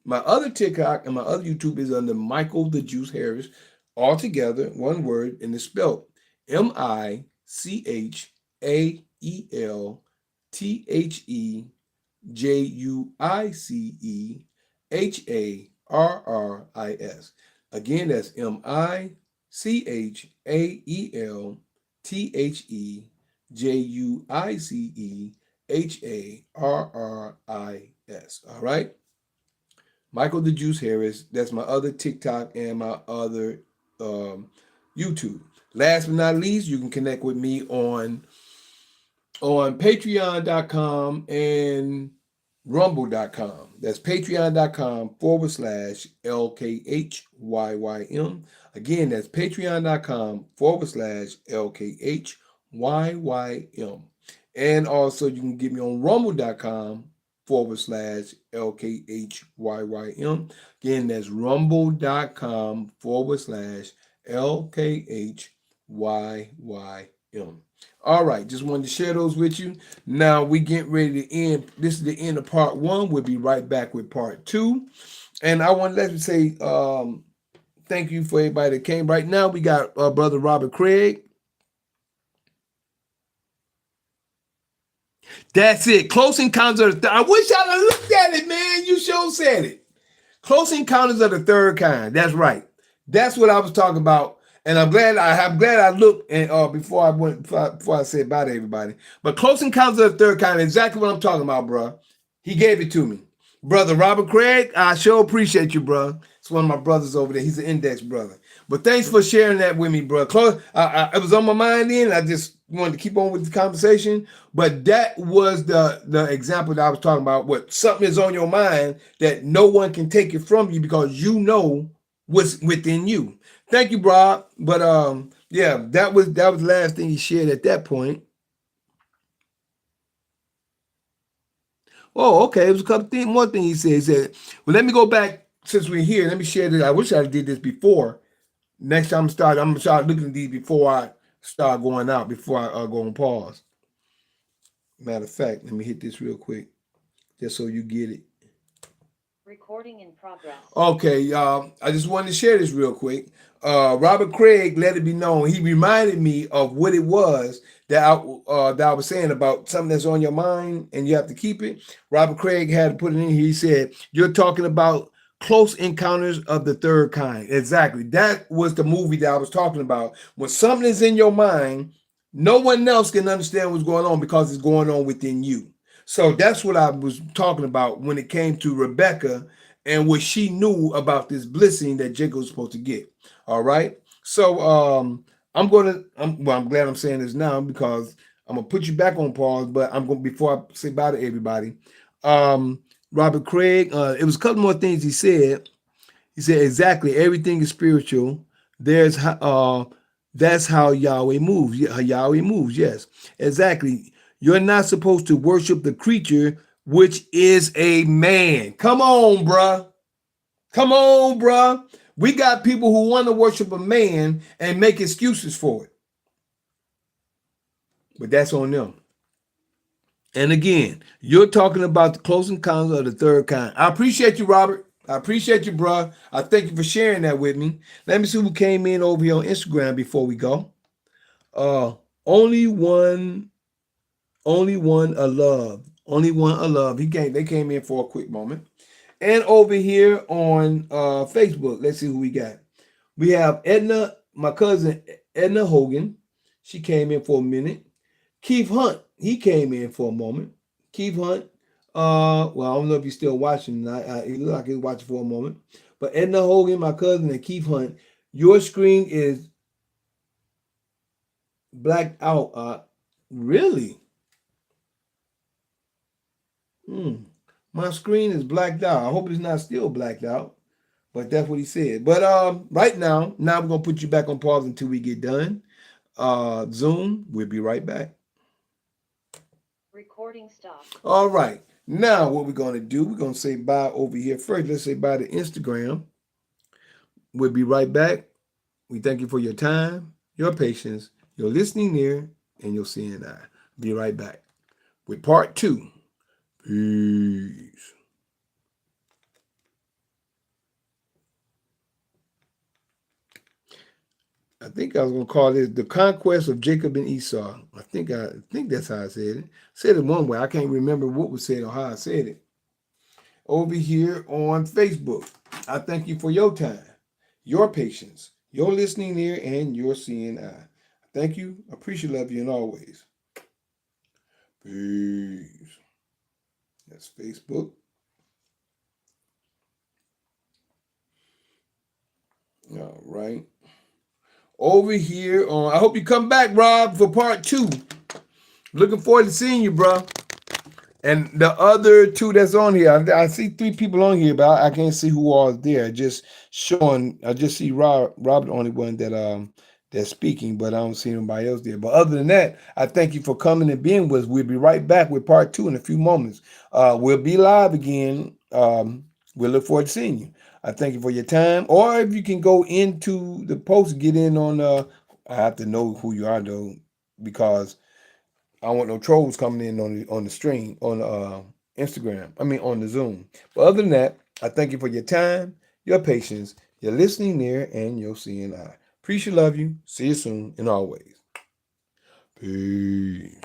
my other TikTok and my other YouTube is under Michael the Juice Harris, all together, one word, and it's spelled MICHAELTHEJUICEHARRIS. Again, that's MICHAELTHEJUICEHARRIS. All right? Michael the Juice Harris. That's my other TikTok and my other YouTube. Last but not least, you can connect with me on patreon.com and rumble.com. That's patreon.com/LKHYYM. Again, that's patreon.com/LKHYYM. And also you can get me on rumble.com/LKHYYM. Again, that's rumble.com/LKHYYM. All right, just wanted to share those with you. Now we get ready to end. This is the end of part 1. We'll be right back with part 2. And I want to let you say thank you for everybody that came. Right now we got Brother Robert Craig. That's it. Close Encounters of the Third. I wish I'd have looked at it, man. You sure said it. Close Encounters of the Third Kind. That's right. That's what I was talking about. And I'm glad I looked and before I said bye to everybody. But Close Encounters of the Third Kind, exactly what I'm talking about, bro. He gave it to me. Brother Robert Craig, I sure appreciate you, bro. It's one of my brothers over there. He's an index brother. But thanks for sharing that with me, bro. It was on my mind then. I just wanted to keep on with the conversation. But that was the example that I was talking about. What something is on your mind that no one can take it from you because you know what's within you. Thank you, Rob. But yeah, that was the last thing he shared at that point. Oh, okay. It was a couple more things he said. He said, well, let me go back since we're here. Let me share this. I wish I did this before. Next time I'm gonna start looking at these before I start going out, before I go on pause. Matter of fact, let me hit this real quick, just so you get it. Recording in progress. Okay, y'all. I just wanted to share this real quick. Robert Craig let it be known. He reminded me of what it was that I was saying about something that's on your mind and you have to keep it. Robert Craig had to put it in here. He said, you're talking about Close Encounters of the Third Kind. Exactly. That was the movie that I was talking about. When something is in your mind, no one else can understand what's going on because it's going on within you. So that's what I was talking about when it came to Rebecca and what she knew about this blessing that Jacob was supposed to get. All right. So I'm glad I'm saying this now because I'm gonna put you back on pause, but before I say bye to everybody. Robert Craig, it was a couple more things he said. He said exactly everything is spiritual. That's how Yahweh moves. Yahweh moves. Yes, exactly. You're not supposed to worship the creature, which is a man. Come on, bruh. Come on, bruh. We got people who want to worship a man and make excuses for it. But that's on them. And again, you're talking about the Close Encounters of the Third Kind. I appreciate you, Robert. I appreciate you, bruh. I thank you for sharing that with me. Let me see who came in over here on Instagram before we go. Only one a love. Only one a love. They came in for a quick moment. And over here on Facebook, let's see who we got. We have Edna, my cousin Edna Hogan. She came in for a minute. Keith Hunt, he came in for a moment. Keith Hunt, well, I don't know if he's still watching. He looked like he was watching for a moment. But Edna Hogan, my cousin, and Keith Hunt, your screen is blacked out. Really? My screen is blacked out. I hope it's not still blacked out. But that's what he said. But right now we're going to put you back on pause until we get done. Zoom, we'll be right back. Recording stopped. All right. Now what we're going to do, we're going to say bye over here first. Let's say bye to Instagram. We'll be right back. We thank you for your time, your patience, your listening ear, and your seeing eye. Be right back with part 2. Peace. I think I was gonna call this the Conquest of Jacob and Esau. I think that's how I said it. Said it one way. I can't remember what was said or how I said it. Over here on Facebook, I thank you for your time, your patience, your listening ear, and your seeing eye. Thank you. Appreciate, love you, and always. Peace. That's Facebook. All right. Over here on, I hope you come back, Rob, for part 2. Looking forward to seeing you, bro. And the other 2 that's on here, I see 3 people on here, but I can't see who all is there. Just showing, I just see Rob the only one that's speaking, but I don't see anybody else there. But other than that, I thank you for coming and being with us. We'll be right back with part 2 in a few moments. We'll be live again. We'll look forward to seeing you. I thank you for your time. Or if you can go into the post, get in on, I have to know who you are though, because I don't want no trolls coming in on the stream, on Instagram. I mean, on the Zoom. But other than that, I thank you for your time, your patience, your listening ear, and your seeing eye. Appreciate, love you. See you soon, and always. Peace.